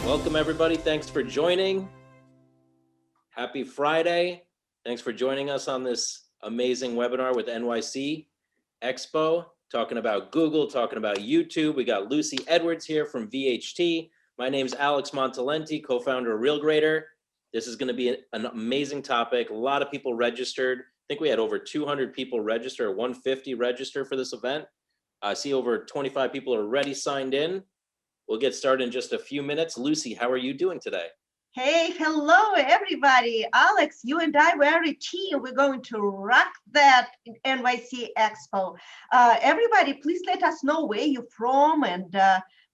Welcome everybody. Thanks for joining. Happy Friday. Thanks for joining us on this amazing webinar with NYC Expo, talking about Google, talking about YouTube. We got Lucy Edwards here from VHT. My name's Alex Montalenti, co-founder of RealGrader. This is going to be an amazing topic. A lot of people registered. I think we had over 200 people register, 150 register for this event. I see over 25 people are already signed in. We'll get started in just a few minutes. Lucy, how are you doing today? Hey, hello, everybody. Alex, you and I, we're a team. We're going to rock that NYC Expo. Everybody, please let us know where you're from and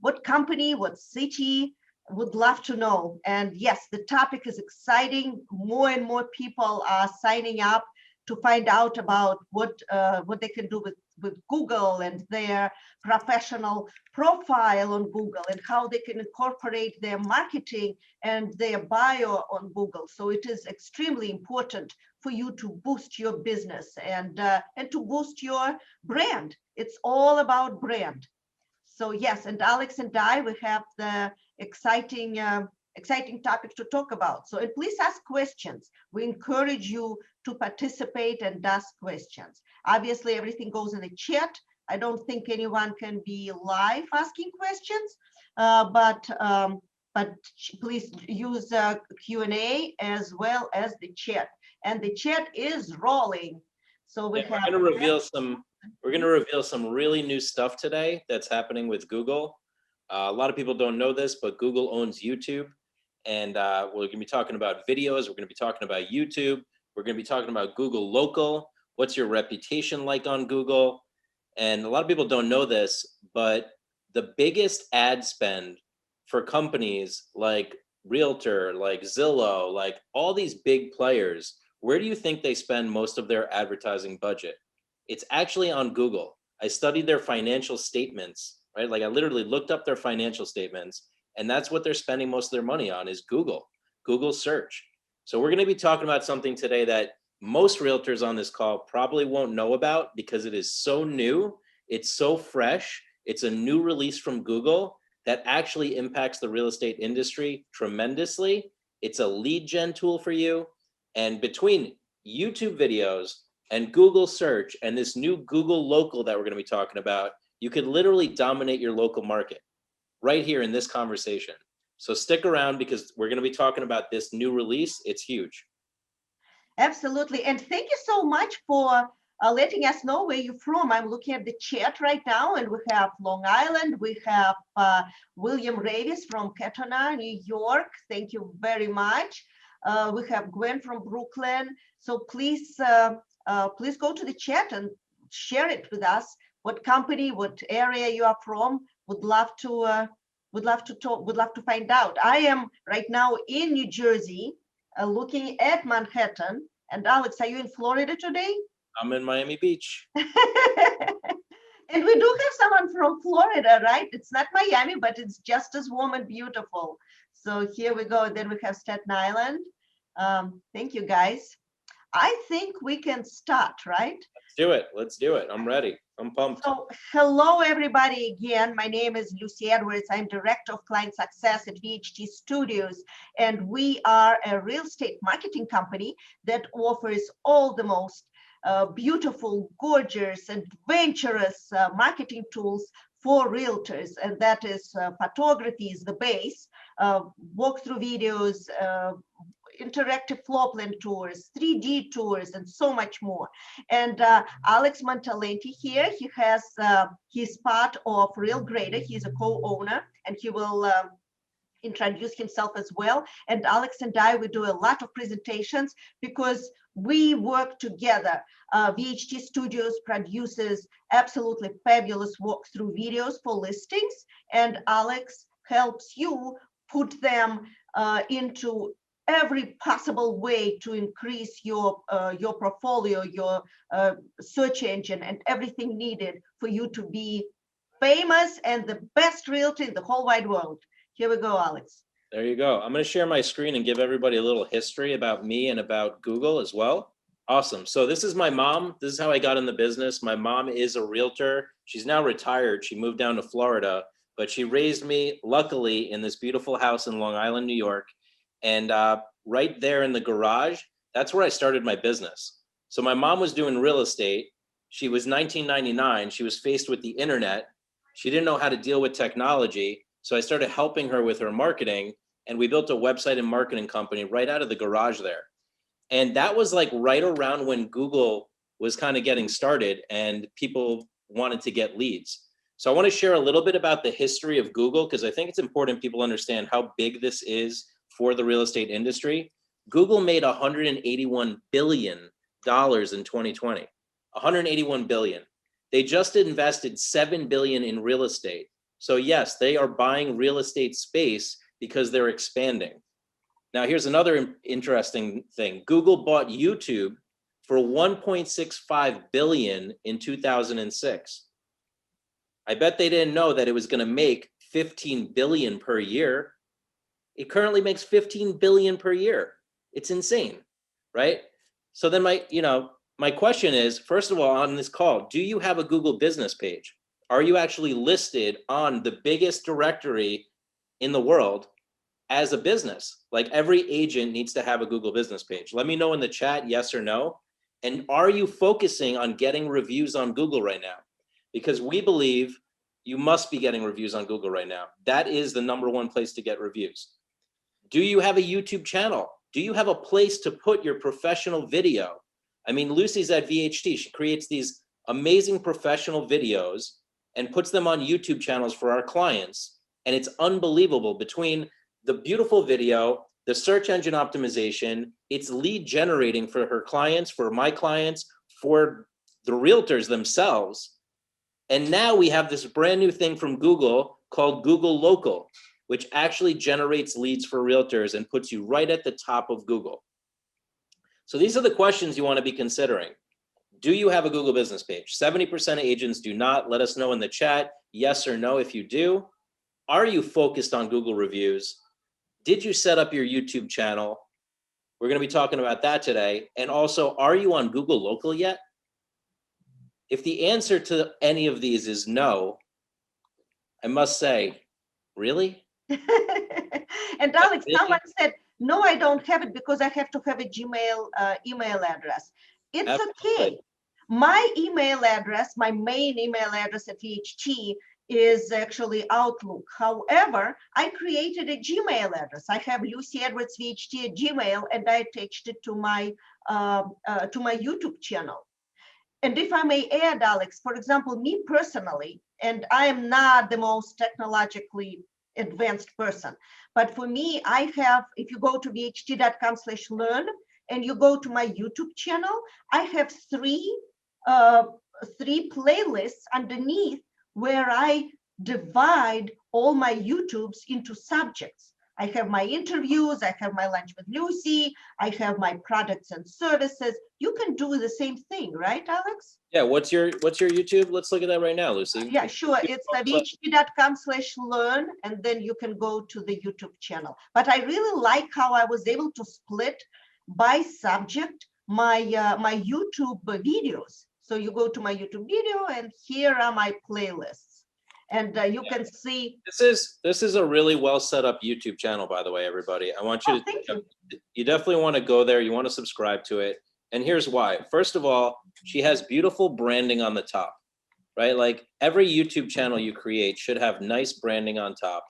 what company, what city. Would love to know. And yes, the topic is exciting. More and more people are signing up to find out about what they can do with Google and their professional profile on Google and how they can incorporate their marketing and their bio on Google. So it is extremely important for you to boost your business and to boost your brand. It's all about brand. So yes, and Alex and I, we have the exciting topic to talk about. So please ask questions. We encourage you to participate and ask questions. Obviously, everything goes in the chat. I don't think anyone can be live asking questions, but please use Q&A as well as the chat. And the chat is rolling. So we're going to reveal some really new stuff today that's happening with Google. A lot of people don't know this, but Google owns YouTube. And we're going to be talking about videos. We're going to be talking about YouTube. We're going to be talking about Google Local. What's your reputation like on Google? And a lot of people don't know this, but the biggest ad spend for companies like Realtor, like Zillow, like all these big players, where do you think they spend most of their advertising budget? It's actually on Google. I studied their financial statements, right? Like I literally looked up their financial statements, and that's what they're spending most of their money on is Google search. So we're going to be talking about something today that most realtors on this call probably won't know about because it is so new. It's so fresh. It's a new release from Google that actually impacts the real estate industry tremendously. It's a lead gen tool for you. And between YouTube videos and Google search and this new Google Local that we're going to be talking about, you could literally dominate your local market right here in this conversation. So stick around because we're going to be talking about this new release. It's huge. Absolutely. And thank you so much for letting us know where you're from. I'm looking at the chat right now, and we have Long Island. We have William Ravis from Katonah, New York. Thank you very much. We have Gwen from Brooklyn. So please go to the chat and share it with us. What company, what area you are from? Would love to talk. Would love to find out. I am right now in New Jersey, looking at Manhattan. And Alex, are you in Florida today? I'm in Miami Beach. And we do have someone from Florida, right? It's not Miami, but it's just as warm and beautiful. So here we go. Then we have Staten Island. Thank you, guys. I think we can start, right? Let's do it. Let's do it. I'm ready. I'm pumped. So hello, everybody. Again, my name is Lucy Edwards. I'm Director of Client Success at VHT Studios, and we are a real estate marketing company that offers all the most beautiful, gorgeous, adventurous marketing tools for realtors, and that is photography is the base, walkthrough videos, interactive floor plan tours, 3D tours, and so much more. And Alex Montalenti here, he's part of RealGrader. He's a co-owner, and he will introduce himself as well. And Alex and I, we do a lot of presentations because we work together. VHT Studios produces absolutely fabulous walkthrough videos for listings, and Alex helps you put them into every possible way to increase your portfolio, your search engine, and everything needed for you to be famous and the best realtor in the whole wide world. Here we go, Alex. There you go. I'm going to share my screen and give everybody a little history about me and about Google as well. Awesome. So this is my mom. This is how I got in the business. My mom is a realtor. She's now retired. She moved down to Florida, but she raised me, luckily, in this beautiful house in Long Island, New York. And right there in the garage, that's where I started my business. So my mom was doing real estate. She was 1999. She was faced with the internet. She didn't know how to deal with technology. So I started helping her with her marketing, and we built a website and marketing company right out of the garage there. And that was like right around when Google was kind of getting started and people wanted to get leads. So I want to share a little bit about the history of Google, because I think it's important people understand how big this is for the real estate industry. Google made $181 billion in 2020. 181 billion. They just invested 7 billion in real estate. So yes, they are buying real estate space because they're expanding. Now, here's another interesting thing. Google bought YouTube for 1.65 billion in 2006. I bet they didn't know that it was going to make 15 billion per year. It currently makes 15 billion per year. It's insane, right? So then my question is, first of all, on this call, do you have a Google business page? Are you actually listed on the biggest directory in the world as a business? Like, every agent needs to have a Google business page. Let me know in the chat, yes or no. And are you focusing on getting reviews on Google right now? Because we believe you must be getting reviews on Google right now. That is the #1 place to get reviews. Do you have a YouTube channel? Do you have a place to put your professional video? I mean, Lucy's at VHT. She creates these amazing professional videos and puts them on YouTube channels for our clients. And it's unbelievable. Between the beautiful video, the search engine optimization, it's lead generating for her clients, for my clients, for the realtors themselves. And now we have this brand new thing from Google called Google Local, which actually generates leads for realtors and puts you right at the top of Google. So these are the questions you want to be considering. Do you have a Google business page? 70% of agents do not. Let us know in the chat, yes or no if you do. Are you focused on Google reviews? Did you set up your YouTube channel? We're going to be talking about that today. And also, are you on Google Local yet? If the answer to any of these is no, I must say, really? And Alex, someone said, no, I don't have it because I have to have a Gmail email address. It's Absolutely. okay. My email address, my main email address at VHT is actually Outlook. However, I created a Gmail address. I have Lucy Edwards VHT at Gmail, and I attached it to my YouTube channel. And if I may add, Alex, for example, me personally, and I am not the most technologically advanced person, but for me, I have, if you go to vht.com/learn and you go to my YouTube channel, I have three playlists underneath where I divide all my YouTubes into subjects. I have my interviews, I have my lunch with Lucy, I have my products and services. You can do the same thing, right, Alex? Yeah, what's your YouTube? Let's look at that right now, Lucy. Yeah, sure. It's vht.com/learn, and then you can go to the YouTube channel. But I really like how I was able to split by subject my my YouTube videos. So you go to my YouTube video, and here are my playlists. And you can see this is a really well set up YouTube channel, by the way, everybody. I want you you definitely want to go there. You want to subscribe to it. And here's why. First of all, she has beautiful branding on the top, right? Like, every YouTube channel you create should have nice branding on top.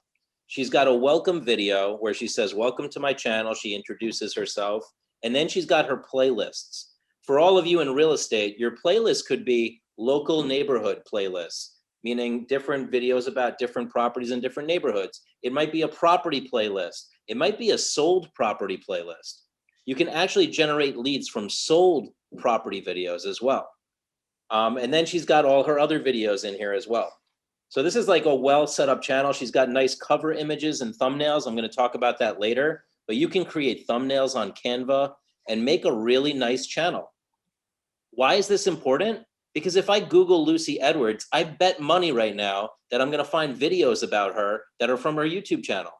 She's got a welcome video where she says, welcome to my channel. She introduces herself. And then she's got her playlists. For all of you in real estate, your playlist could be local neighborhood playlists, meaning different videos about different properties in different neighborhoods. It might be a property playlist. It might be a sold property playlist. You can actually generate leads from sold property videos as well. And then she's got all her other videos in here as well. So this is like a well set up channel. She's got nice cover images and thumbnails. I'm going to talk about that later, but you can create thumbnails on Canva and make a really nice channel. Why is this important? Because if I Google Lucy Edwards, I bet money right now that I'm going to find videos about her that are from her YouTube channel.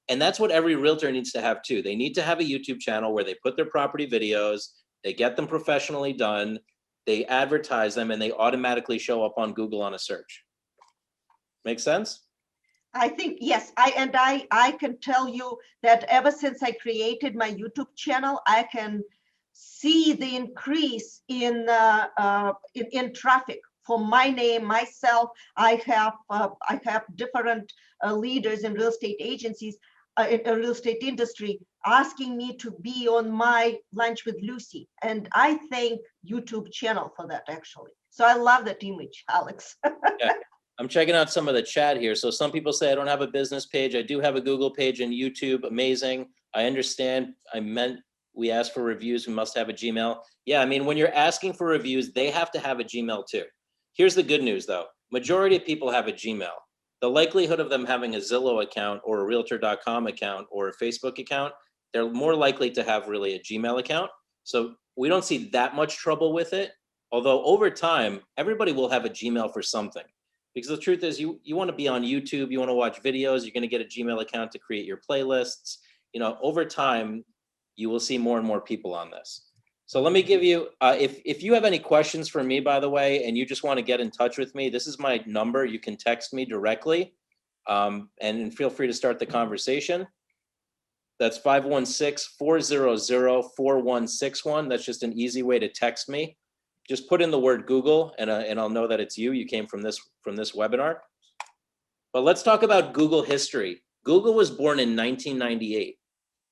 And that's what every realtor needs to have too. They need to have a YouTube channel where they put their property videos, they get them professionally done, they advertise them, and they automatically show up on Google on a search. Make sense? I think yes, I can tell you that ever since I created my YouTube channel, I can see the increase in traffic for my name, myself. I have different leaders in real estate agencies, in the real estate industry, asking me to be on my Lunch with Lucy, and I thank YouTube channel for that actually. So I love that image, Alex. Yeah. I'm checking out some of the chat here. So some people say I don't have a business page. I do have a Google page and YouTube. Amazing. I understand. We ask for reviews. We must have a Gmail. Yeah, I mean, when you're asking for reviews, they have to have a Gmail too. Here's the good news though. Majority of people have a Gmail. The likelihood of them having a Zillow account or a realtor.com account or a Facebook account, they're more likely to have really a Gmail account. So we don't see that much trouble with it. Although over time, everybody will have a Gmail for something. Because the truth is you want to be on YouTube, you want to watch videos, you're going to get a Gmail account to create your playlists. Over time, you will see more and more people on this. So let me give you, if you have any questions for me, by the way, and you just want to get in touch with me, this is my number. You can text me directly and feel free to start the conversation. That's 516-400-4161. That's just an easy way to text me. Just put in the word Google and I'll know that it's you. You came from this webinar. But let's talk about Google history. Google was born in 1998.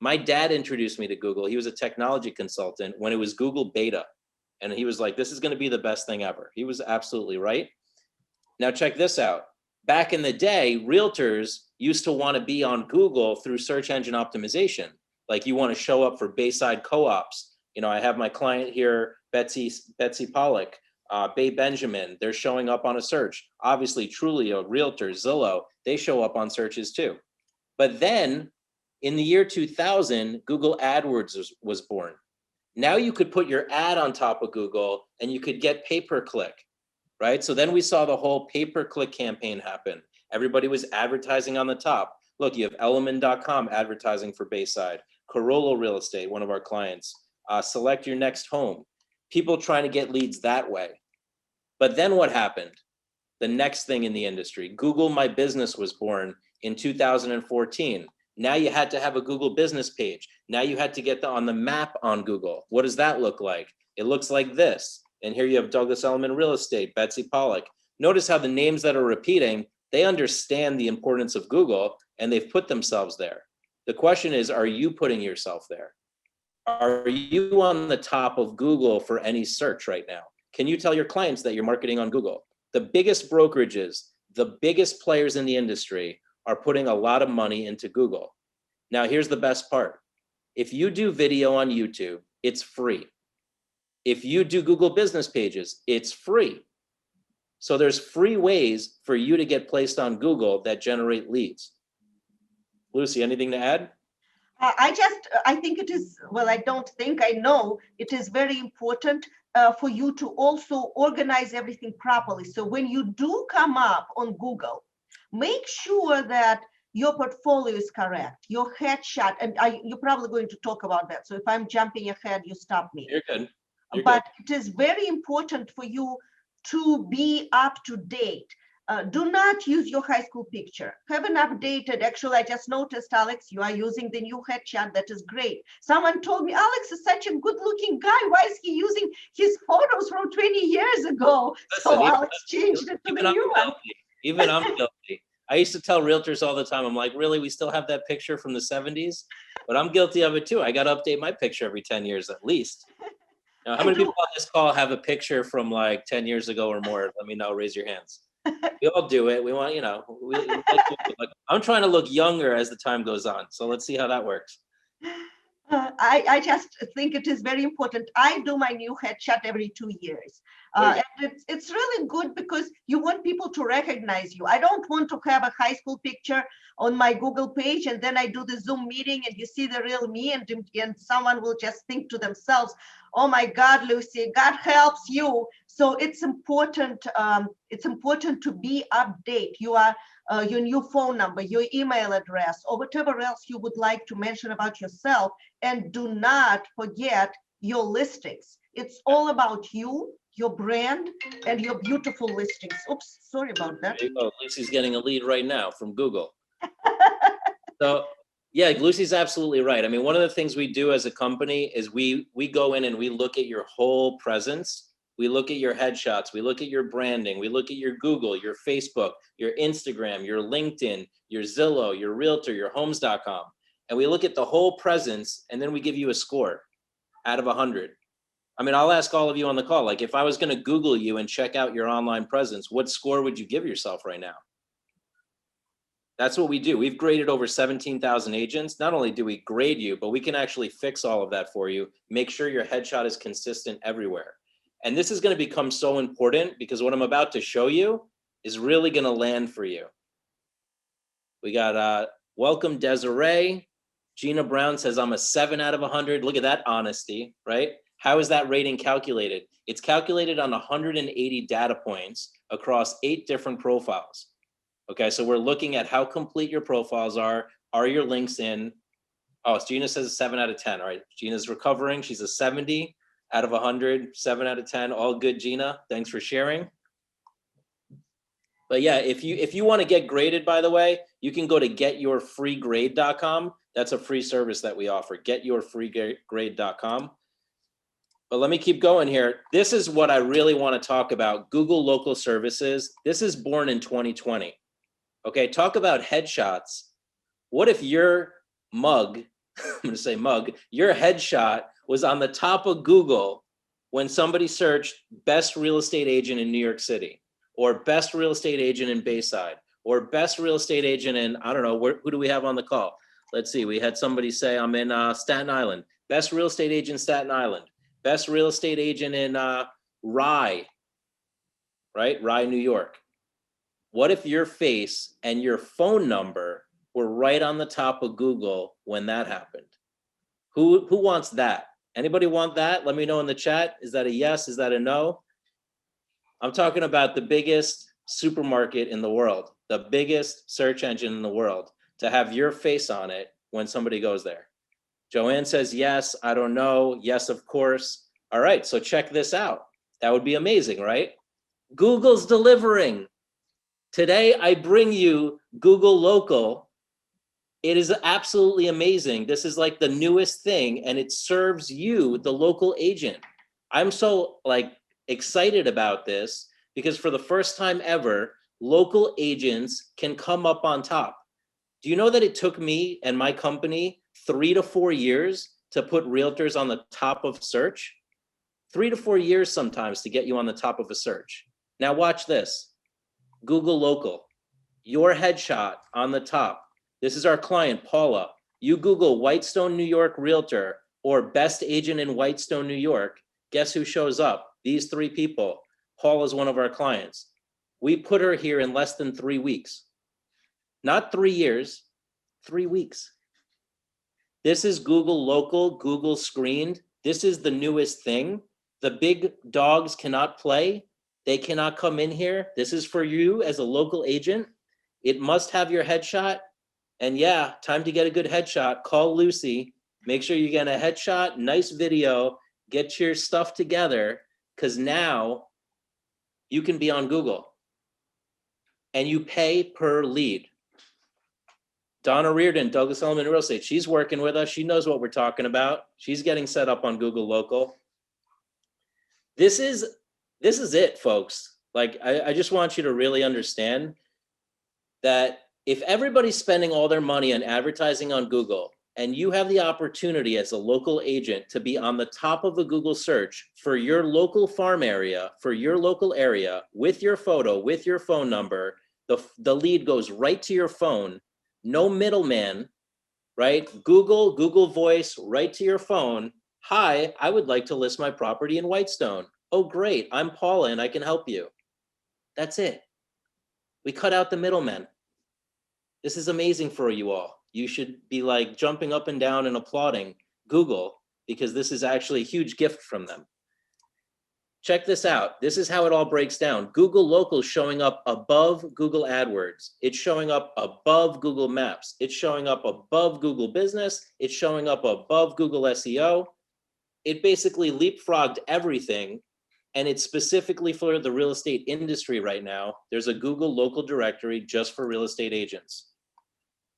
My dad introduced me to Google. He was a technology consultant when it was Google beta. And he was like, this is going to be the best thing ever. He was absolutely right. Now check this out. Back in the day, realtors used to want to be on Google through search engine optimization. Like you want to show up for Bayside co-ops. I have my client here, Betsy Pollock, Bay Benjamin, they're showing up on a search. Obviously, Trulio, Realtor, Zillow, they show up on searches too. But then in the year 2000, Google AdWords was born. Now you could put your ad on top of Google and you could get pay-per-click, right? So then we saw the whole pay-per-click campaign happen. Everybody was advertising on the top. Look, you have Element.com advertising for Bayside, Corolla Real Estate, one of our clients, Select Your Next Home. People trying to get leads that way. But then what happened? The next thing in the industry, Google My Business was born in 2014. Now you had to have a Google business page. Now you had to get on the map on Google. What does that look like? It looks like this. And here you have Douglas Elliman Real Estate, Betsy Pollock. Notice how the names that are repeating, they understand the importance of Google and they've put themselves there. The question is, are you putting yourself there? Are you on the top of Google for any search right now? Can you tell your clients that you're marketing on Google? The biggest brokerages, the biggest players in the industry are putting a lot of money into Google. Now, here's the best part. If you do video on YouTube, it's free. If you do Google business pages, it's free. So there's free ways for you to get placed on Google that generate leads. Lucy, anything to add? I think it is, well, I don't think, I know it is very important for you to also organize everything properly. So when you do come up on Google, make sure that your portfolio is correct, your headshot, and you're probably going to talk about that. So if I'm jumping ahead, you stop me. You're good. But it is very important for you to be up to date. Do not use your high school picture. Have an updated, actually, I just noticed, Alex, you are using the new headshot. That is great. Someone told me, Alex is such a good looking guy. Why is he using his photos from 20 years ago? So Alex changed it to the new one. Even I'm guilty. I used to tell realtors all the time, I'm like, really, we still have that picture from the 70s? But I'm guilty of it too. I got to update my picture every 10 years at least. Now, how many people on this call have a picture from like 10 years ago or more? Let me know, raise your hands. We all do it. We want, I'm trying to look younger as the time goes on. So let's see how that works. I just think it is very important. I do my new headshot every 2 years. And it's really good because you want people to recognize you. I don't want to have a high school picture on my Google page and then I do the Zoom meeting and you see the real me and someone will just think to themselves, oh my God, Lucy, God helps you. So it's important to be update. You are your new phone number, your email address, or whatever else you would like to mention about yourself. And do not forget your listings. It's all about you, your brand, and your beautiful listings. Oops, sorry about that. There you go. Lucy's getting a lead right now from Google. So yeah, Lucy's absolutely right. I mean, one of the things we do as a company is we go in and we look at your whole presence. We look at your headshots. We look at your branding. We look at your Google, your Facebook, your Instagram, your LinkedIn, your Zillow, your Realtor, your Homes.com. And we look at the whole presence, and then we give you a score out of 100. I mean, I'll ask all of you on the call, like if I was going to Google you and check out your online presence, what score would you give yourself right now? That's what we do. We've graded over 17,000 agents. Not only do we grade you, but we can actually fix all of that for you. Make sure your headshot is consistent everywhere. And this is going to become so important because what I'm about to show you is really going to land for you. We got welcome Desiree. Gina Brown says, I'm a 7 out of 100. Look at that honesty, right? How is that rating calculated? It's calculated on 180 data points across 8 different profiles. Okay, so we're looking at how complete your profiles are your links in? Oh, Gina says a 7 out of 10. All right, Gina's recovering. She's a 70 out of 100, 7 out of 10. All good, Gina. Thanks for sharing. But yeah, if you want to get graded, by the way, you can go to getyourfreegrade.com. That's a free service that we offer, getyourfreegrade.com. But let me keep going here. This is what I really want to talk about. Google Local Services. This is born in 2020. Okay, talk about headshots. What if your mug, I'm going to say mug, your headshot was on the top of Google when somebody searched best real estate agent in New York City, or best real estate agent in Bayside, or best real estate agent in, I don't know, who do we have on the call? Let's see, we had somebody say I'm in Staten Island, best real estate agent Staten Island, best real estate agent in Rye, right? Rye, New York. What if your face and your phone number were right on the top of Google when that happened? Who wants that? Anybody want that? Let me know in the chat. Is that a yes? Is that a no? I'm talking about the biggest supermarket in the world, the biggest search engine in the world, to have your face on it when somebody goes there. Joanne says yes, I don't know. Yes, of course. All right, so check this out. That would be amazing, right? Google's delivering. Today, I bring you Google Local. It is absolutely amazing. This is like the newest thing, and it serves you, the local agent. I'm so excited about this because for the first time ever, local agents can come up on top. Do you know that it took me and my company 3 to 4 years to put realtors on the top of search? 3 to 4 years sometimes to get you on the top of a search. Now watch this. Google Local, your headshot on the top. This is our client, Paula. You Google Whitestone, New York Realtor or best agent in Whitestone, New York. Guess who shows up? These 3 people. Paula is one of our clients. We put her here in less than 3 weeks. Not 3 years, 3 weeks. This is Google Local, Google Screened. This is the newest thing. The big dogs cannot play. They cannot come in here. This is for you as a local agent. It must have your headshot. And yeah, time to get a good headshot. Call Lucy. Make sure you get a headshot, nice video, get your stuff together, because now you can be on Google. And you pay per lead. Donna Reardon, Douglas Elliman Real Estate. She's working with us. She knows what we're talking about. She's getting set up on Google Local. This is it, folks. I just want you to really understand that if everybody's spending all their money on advertising on Google and you have the opportunity as a local agent to be on the top of a Google search for your local farm area, for your local area, with your photo, with your phone number, the lead goes right to your phone, no middleman, right? Google Voice, right to your phone. Hi, I would like to list my property in Whitestone. Oh, great, I'm Paula and I can help you. That's it. We cut out the middlemen. This is amazing for you all. You should be jumping up and down and applauding Google because this is actually a huge gift from them. Check this out. This is how it all breaks down. Google Local showing up above Google AdWords. It's showing up above Google Maps. It's showing up above Google Business. It's showing up above Google SEO. It basically leapfrogged everything And it's specifically for the real estate industry right now. There's a Google local directory just for real estate agents.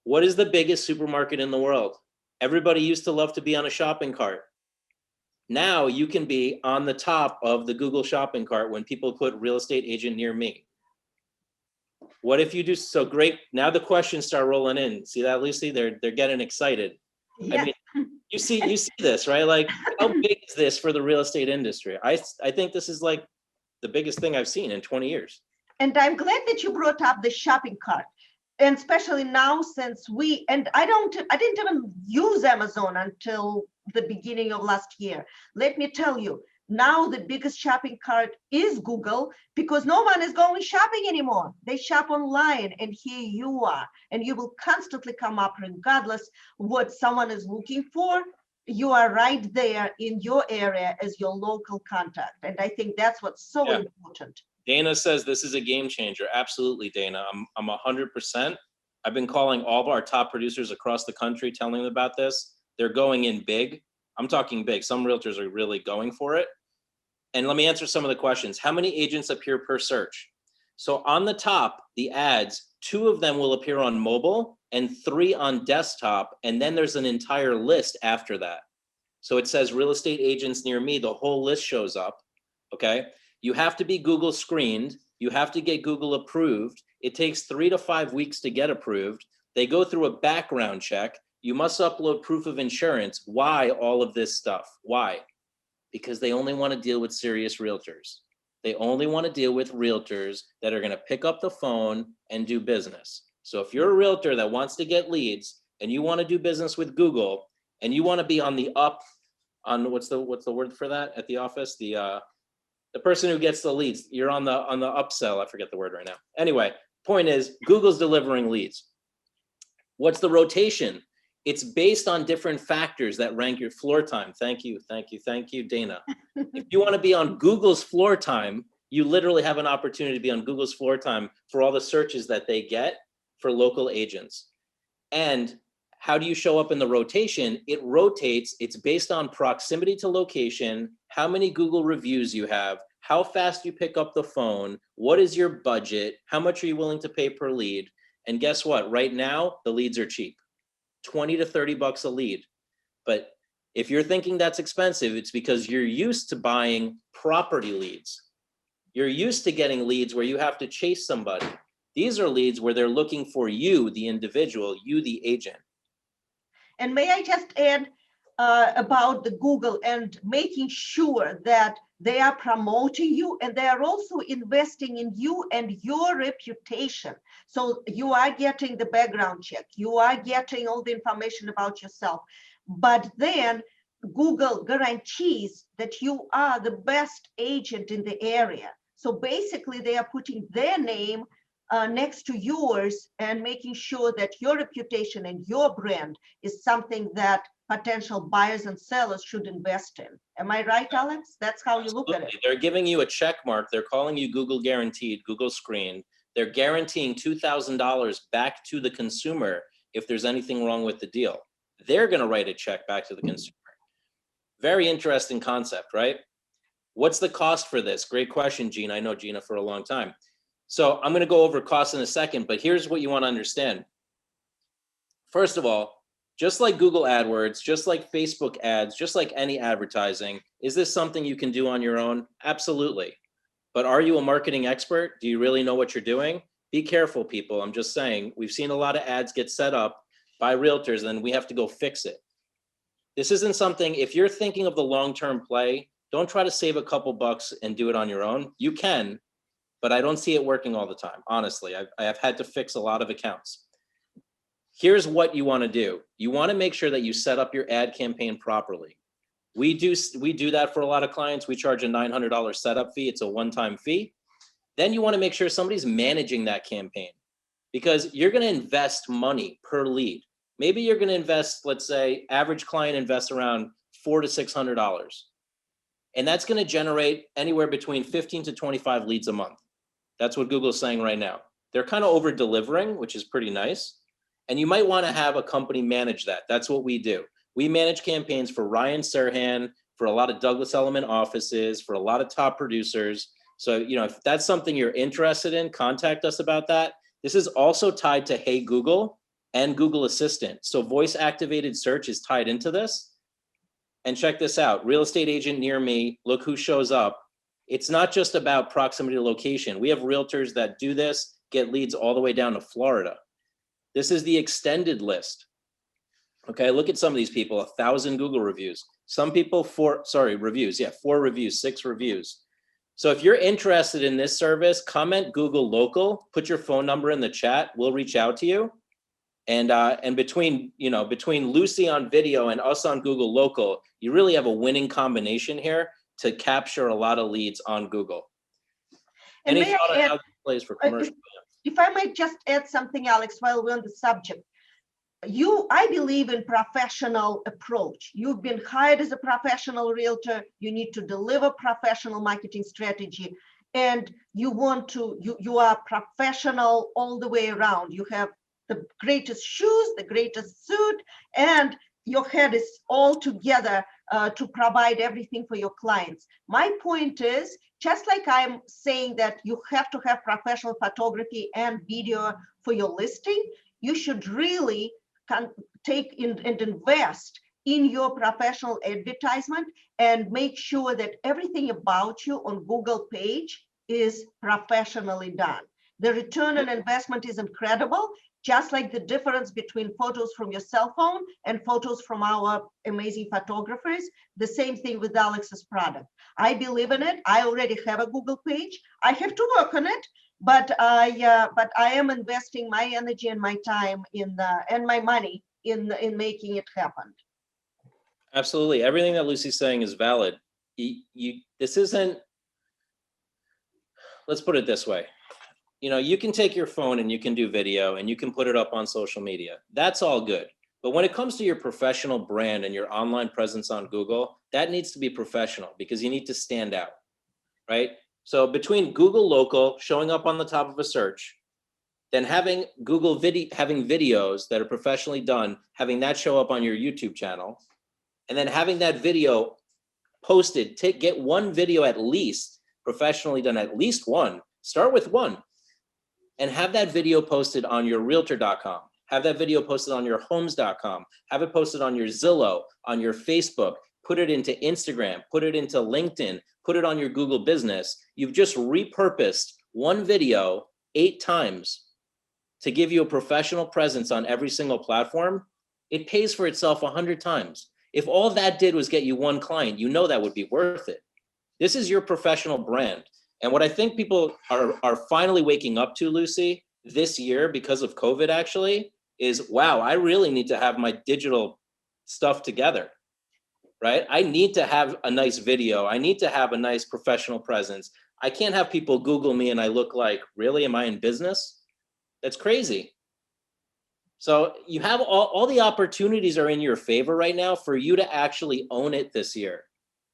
What is the biggest supermarket in the world? Everybody used to love to be on a shopping cart. Now you can be on the top of the Google shopping cart when people put real estate agent near me. What if you do so great? Now the questions start rolling in. See that, Lucy? They're getting excited. Yes. I mean, you see this, right? Like, how big is this for the real estate industry? I think this is like the biggest thing I've seen in 20 years. And I'm glad that you brought up the shopping cart. And especially now, since I didn't even use Amazon until the beginning of last year. Let me tell you, now the biggest shopping cart is Google, because no one is going shopping anymore. They shop online, and here you are, and you will constantly come up regardless what someone is looking for. You are right there in your area as your local contact. And I think that's what's so important. Dana says this is a game changer. Absolutely, Dana. I'm 100%. I've been calling all of our top producers across the country, telling them about this. They're going in big. I'm talking big. Some realtors are really going for it. And let me answer some of the questions. How many agents appear per search? So on the top, the ads, 2 of them will appear on mobile and 3 on desktop. And then there's an entire list after that. So it says real estate agents near me. The whole list shows up. Okay. You have to be Google screened. You have to get Google approved. It takes 3 to 5 weeks to get approved. They go through a background check. You must upload proof of insurance. Why all of this stuff? Why? Because they only want to deal with serious realtors. They only want to deal with realtors that are going to pick up the phone and do business. So if you're a realtor that wants to get leads and you want to do business with Google and you want to be on the up, on what's the word for that at the office? The person who gets the leads, you're on the upsell. I forget the word right now. Anyway, point is Google's delivering leads. What's the rotation? It's based on different factors that rank your floor time. Thank you, Dana. If you want to be on Google's floor time, you literally have an opportunity to be on Google's floor time for all the searches that they get for local agents. And how do you show up in the rotation? It rotates. It's based on proximity to location, how many Google reviews you have, how fast you pick up the phone, what is your budget, how much are you willing to pay per lead? And guess what? Right now, the leads are cheap. 20 to 30 bucks a lead. But if you're thinking that's expensive, it's because you're used to buying property leads. You're used to getting leads where you have to chase somebody. These are leads where they're looking for you, the individual, you, the agent. And may I just add about the Google and making sure that they are promoting you and they are also investing in you and your reputation. So you are getting the background check, you are getting all the information about yourself, but then Google guarantees that you are the best agent in the area. So basically they are putting their name next to yours and making sure that your reputation and your brand is something that potential buyers and sellers should invest in. Am I right, Alex? That's how you look at it. They're giving you a check mark. They're calling you Google guaranteed, Google screened. They're guaranteeing $2,000 back to the consumer if there's anything wrong with the deal. They're going to write a check back to the consumer. Very interesting concept, right? What's the cost for this? Great question, Gina. I know Gina for a long time. So I'm going to go over costs in a second, but here's what you want to understand. First of all, just like Google AdWords, just like Facebook ads, just like any advertising, is this something you can do on your own? Absolutely. But are you a marketing expert? Do you really know what you're doing? Be careful, people. I'm just saying, we've seen a lot of ads get set up by realtors, and we have to go fix it. This isn't something, if you're thinking of the long-term play, don't try to save a couple bucks and do it on your own. You can, but I don't see it working all the time. Honestly, I have had to fix a lot of accounts. Here's what you want to do. You want to make sure that you set up your ad campaign properly. We do that for a lot of clients. We charge a $900 setup fee. It's a one-time fee. Then you want to make sure somebody's managing that campaign, because you're going to invest money per lead. Maybe you're going to invest, let's say, average client invests around $400 to $600. And that's going to generate anywhere between 15 to 25 leads a month. That's what Google's saying right now. They're kind of over delivering, which is pretty nice. And you might want to have a company manage that. That's what we do. We manage campaigns for Ryan Serhan, for a lot of Douglas Elliman offices, for a lot of top producers. So, if that's something you're interested in, contact us about that. This is also tied to Hey Google and Google Assistant. So voice activated search is tied into this. And check this out, real estate agent near me, look who shows up. It's not just about proximity to location. We have realtors that do this, get leads all the way down to Florida. This is the extended list. Okay, look at some of these people, 1,000 Google reviews. Some people, 4 reviews, 4 reviews, 6 reviews. So if you're interested in this service, comment Google Local, put your phone number in the chat, we'll reach out to you. And between Lucy on video and us on Google Local, you really have a winning combination here to capture a lot of leads on Google. And any thought on how this plays for commercial? If I might just add something, Alex, while we're on the subject. I believe in professional approach. You've been hired as a professional realtor. You need to deliver professional marketing strategy, and you are professional all the way around. You have the greatest shoes, the greatest suit, and your head is all together to provide everything for your clients. My point is, just like I'm saying that you have to have professional photography and video for your listing, you should really take in and invest in your professional advertisement and make sure that everything about you on Google page is professionally done. The return on investment is incredible, just like the difference between photos from your cell phone and photos from our amazing photographers. The same thing with Alex's product. I believe in it. I already have a Google page. I have to work on it, but I am investing my energy and my time and my money in making it happen. Absolutely. Everything that Lucy's saying is valid. This isn't, let's put it this way. You can take your phone and you can do video and you can put it up on social media. That's all good. But when it comes to your professional brand and your online presence on Google, that needs to be professional because you need to stand out, right? So between Google Local showing up on the top of a search, then having having videos that are professionally done, having that show up on your YouTube channel, and then having that video posted, get one video at least professionally done, at least one, start with one, and have that video posted on your realtor.com, have that video posted on your homes.com, have it posted on your Zillow, on your Facebook, put it into Instagram, put it into LinkedIn, put it on your Google business. You've just repurposed one video 8 times to give you a professional presence on every single platform. It pays for itself 100 times. If all that did was get you one client, that would be worth it. This is your professional brand. And what I think people are finally waking up to, Lucy, this year because of COVID actually, is, wow, I really need to have my digital stuff together, right? I need to have a nice video. I need to have a nice professional presence. I can't have people Google me and I look like, really, am I in business? That's crazy. So you have all the opportunities are in your favor right now for you to actually own it this year.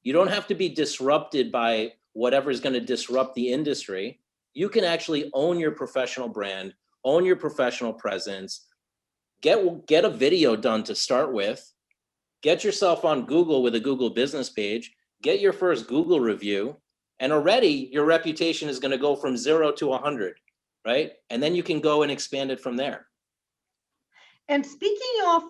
You don't have to be disrupted by whatever is going to disrupt the industry. You can actually own your professional brand, own your professional presence, get a video done to start with, get yourself on Google with a Google business page, get your first Google review, and already your reputation is going to go from 0 to 100, right? And then you can go and expand it from there. And speaking of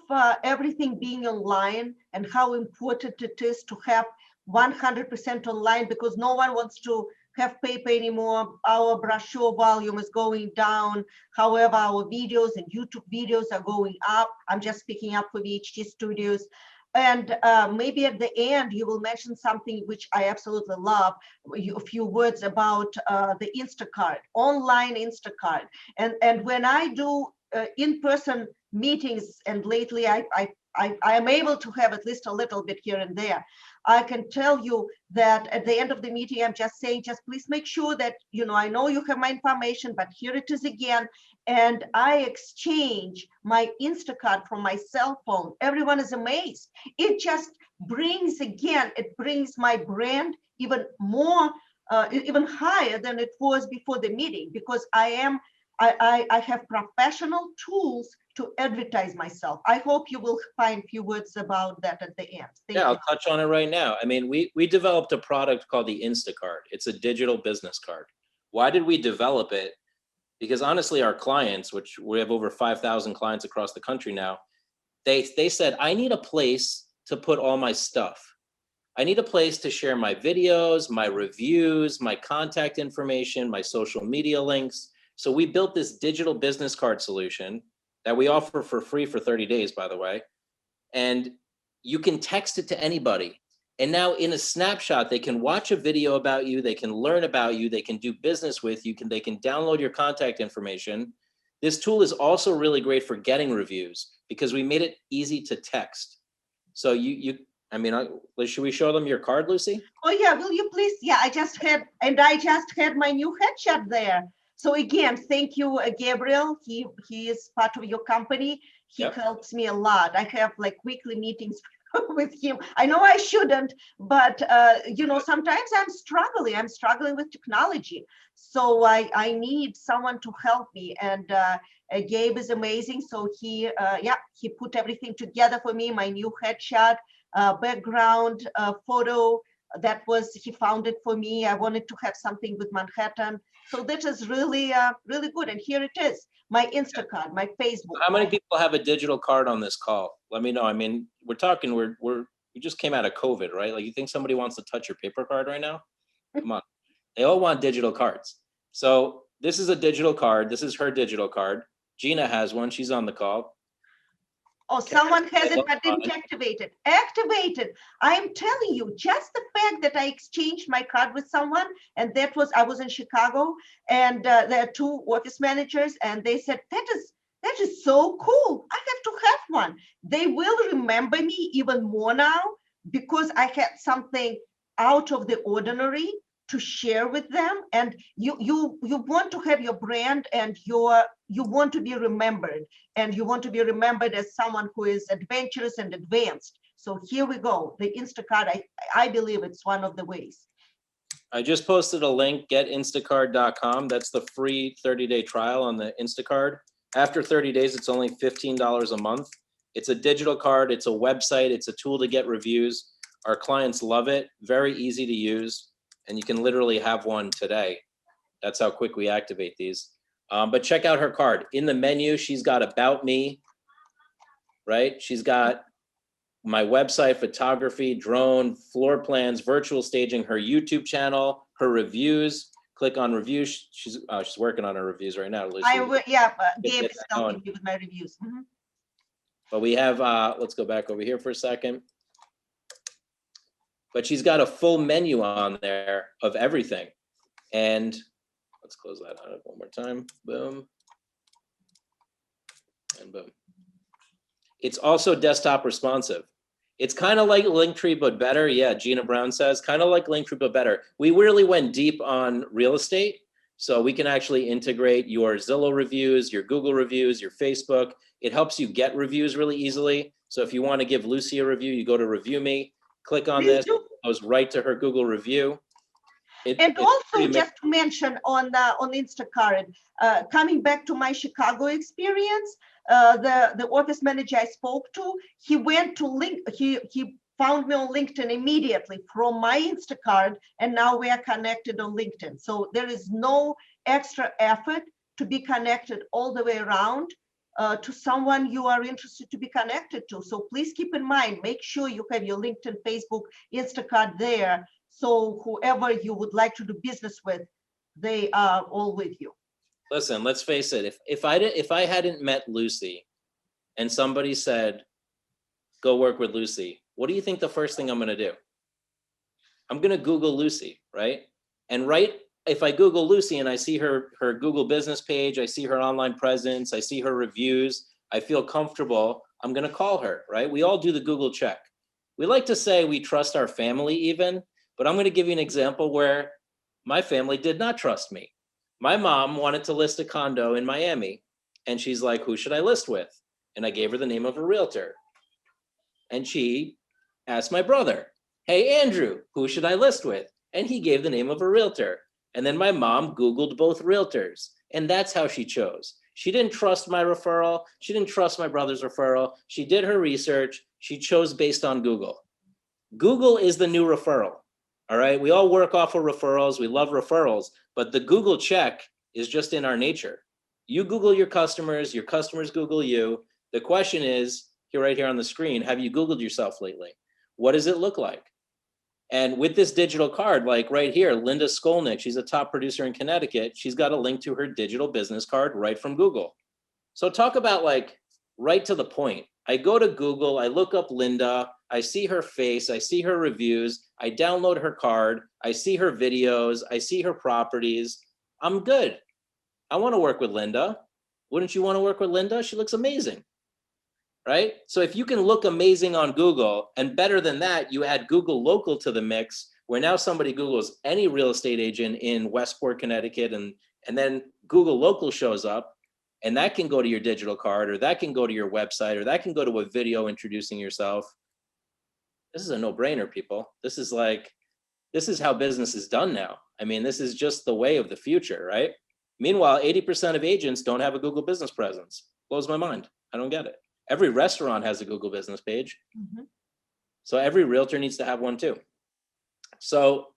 everything being online and how important it is to have 100% online, because no one wants to have paper anymore. Our brochure volume is going down. However, our videos and YouTube videos are going up. I'm just picking up for VHT Studios. And maybe at the end, you will mention something which I absolutely love, a few words about the Instacart, online Instacart. And when I do in-person meetings, and lately I am able to have at least a little bit here and there, I can tell you that at the end of the meeting, I'm just saying, just please make sure that, I know you have my information, but here it is again. And I exchange my Instacart from my cell phone. Everyone is amazed. It just brings my brand even more, even higher than it was before the meeting, because I have professional tools to advertise myself. I hope you will find a few words about that at the end. Thank Yeah, you. I'll touch on it right now. I mean, we developed a product called the Instacard. It's a digital business card. Why did we develop it? Because honestly, our clients, which we have over 5,000 clients across the country now, they said, I need a place to put all my stuff. I need a place to share my videos, my reviews, my contact information, my social media links. So we built this digital business card solution that we offer for free for 30 days, by the way. And you can text it to anybody. And now in a snapshot, they can watch a video about you, they can learn about you, they can do business with you, they can download your contact information. This tool is also really great for getting reviews because we made it easy to text. So I mean, should we show them your card, Lucy? Oh yeah, will you please? Yeah, I just had my new headshot there. So again, thank you, Gabriel. He is part of your company. He helps me a lot. I have like weekly meetings with him. I know I shouldn't, but sometimes I'm struggling with technology. So I need someone to help me. And Gabe is amazing. So he put everything together for me. My new headshot, background photo. He found it for me. I wanted to have something with Manhattan. So that is really, really good. And here it is, my Instacard, my Facebook. How many people have a digital card on this call? Let me know. I mean, we just came out of COVID, right? Like, you think somebody wants to touch your paper card right now? Come on. They all want digital cards. So this is a digital card. This is her digital card. Gina has one. She's on the call. Oh, someone has it but didn't activate it. Activated. I'm telling you, just the fact that I exchanged my card with someone, and I was in Chicago, and there are two office managers, and they said, that is so cool. I have to have one. They will remember me even more now because I had something out of the ordinary to share with them. And you want to have your brand, and you want to be remembered, and you want to be remembered as someone who is adventurous and advanced. So here we go. The Instacard, I believe it's one of the ways. I just posted a link, getinstacard.com. That's the free 30-day trial on the Instacard. After 30 days, it's only $15 a month. It's a digital card. It's a website. It's a tool to get reviews. Our clients love it. Very easy to use. And you can literally have one today. That's how quick we activate these. But check out her card. In the menu, she's got About Me, right? She's got my website, photography, drone, floor plans, virtual staging, her YouTube channel, her reviews. Click on reviews. She's working on her reviews right now, Lucy. Gabe is helping me with my reviews. Mm-hmm. But we have, let's go back over here for a second. But she's got a full menu on there of everything. And let's close that out one more time. Boom. And boom. It's also desktop responsive. It's kind of like Linktree, but better. Yeah, Gina Brown says, kind of like Linktree, but better. We really went deep on real estate. So we can actually integrate your Zillow reviews, your Google reviews, your Facebook. It helps you get reviews really easily. So if you want to give Lucy a review, you go to Review Me, click on this, it goes right to her Google review. And also, just to mention on Instacard, coming back to my Chicago experience, the office manager I spoke to, he went to he found me on LinkedIn immediately from my Instacard, and now we are connected on LinkedIn. So there is no extra effort to be connected all the way around to someone you are interested to be connected to. So please keep in mind, make sure you have your LinkedIn, Facebook, Instacard there. So whoever you would like to do business with, they are all with you. Listen, let's face it. If I hadn't met Lucy and somebody said, go work with Lucy, what do you think the first thing I'm going to do? I'm going to Google Lucy, right? And if I Google Lucy and I see her Google business page, I see her online presence, I see her reviews, I feel comfortable, I'm going to call her, right? We all do the Google check. We like to say we trust our family even, but I'm going to give you an example where my family did not trust me. My mom wanted to list a condo in Miami, and she's like, who should I list with? And I gave her the name of a realtor. And she asked my brother, hey, Andrew, who should I list with? And he gave the name of a realtor. And then my mom Googled both realtors. And that's how she chose. She didn't trust my referral. She didn't trust my brother's referral. She did her research. She chose based on Google. Google is the new referral. All right. We all work off of referrals. We love referrals, but the Google check is just in our nature. You Google your customers Google you. The question is, here, right here on the screen, have you Googled yourself lately? What does it look like? And with this digital card, like right here, Linda Skolnick, she's a top producer in Connecticut. She's got a link to her digital business card right from Google. So talk about like right to the point. I go to Google, I look up Linda, I see her face, I see her reviews, I download her card, I see her videos, I see her properties. I'm good. I want to work with Linda. Wouldn't you want to work with Linda? She looks amazing, right? So if you can look amazing on Google, and better than that, you add Google Local to the mix, where now somebody Googles any real estate agent in Westport, Connecticut, and then Google Local shows up, and that can go to your digital card, or that can go to your website, or that can go to a video introducing yourself. This is a no-brainer, people. This is how business is done now. I mean, this is just the way of the future, right? Meanwhile, 80% of agents don't have a Google business presence. Blows my mind. I don't get it. Every restaurant has a Google business page. Mm-hmm. So every realtor needs to have one too. So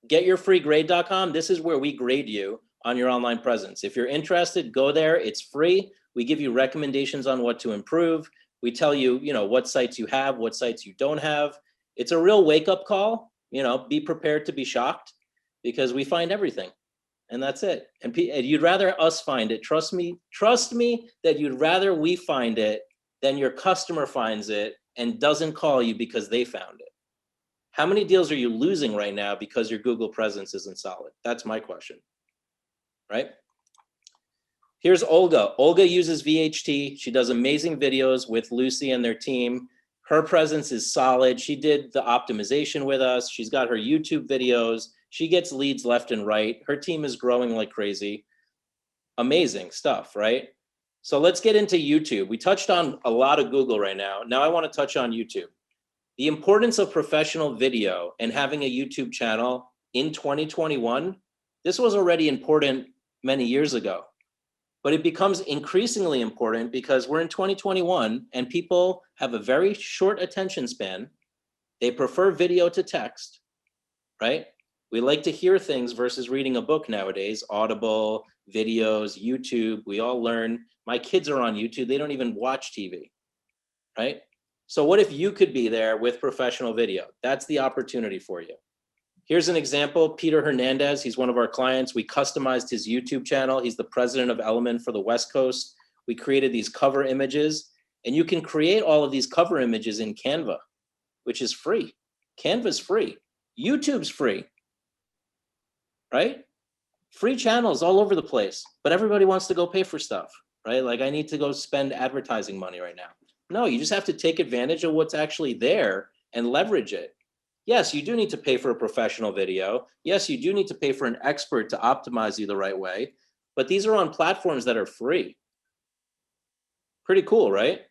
getyourfreegrade.com. This is where we grade you on your online presence. If you're interested, go there. It's free. We give you recommendations on what to improve. We tell you, what sites you have, what sites you don't have. It's a real wake-up call. Be prepared to be shocked, because we find everything. And that's it. And you'd rather us find it. Trust me that you'd rather we find it than your customer finds it and doesn't call you because they found it. How many deals are you losing right now because your Google presence isn't solid? That's my question, right? Here's Olga. Olga uses VHT. She does amazing videos with Lucy and their team. Her presence is solid. She did the optimization with us. She's got her YouTube videos. She gets leads left and right. Her team is growing like crazy. Amazing stuff, right? So let's get into YouTube. We touched on a lot of Google right now. Now I want to touch on YouTube. The importance of professional video and having a YouTube channel in 2021, this was already important many years ago, but it becomes increasingly important because we're in 2021 and people have a very short attention span. They prefer video to text, right? We like to hear things versus reading a book nowadays. Audible, videos, YouTube, we all learn. My kids are on YouTube. They don't even watch TV, right? So what if you could be there with professional video? That's the opportunity for you. Here's an example. Peter Hernandez, he's one of our clients. We customized his YouTube channel. He's the president of Element for the West Coast. We created these cover images, and you can create all of these cover images in Canva, which is free. Canva's free. YouTube's free, right? Free channels all over the place, but everybody wants to go pay for stuff, right? Like, I need to go spend advertising money right now. No, you just have to take advantage of what's actually there and leverage it. Yes, you do need to pay for a professional video. Yes, you do need to pay for an expert to optimize you the right way, but these are on platforms that are free. Pretty cool, right?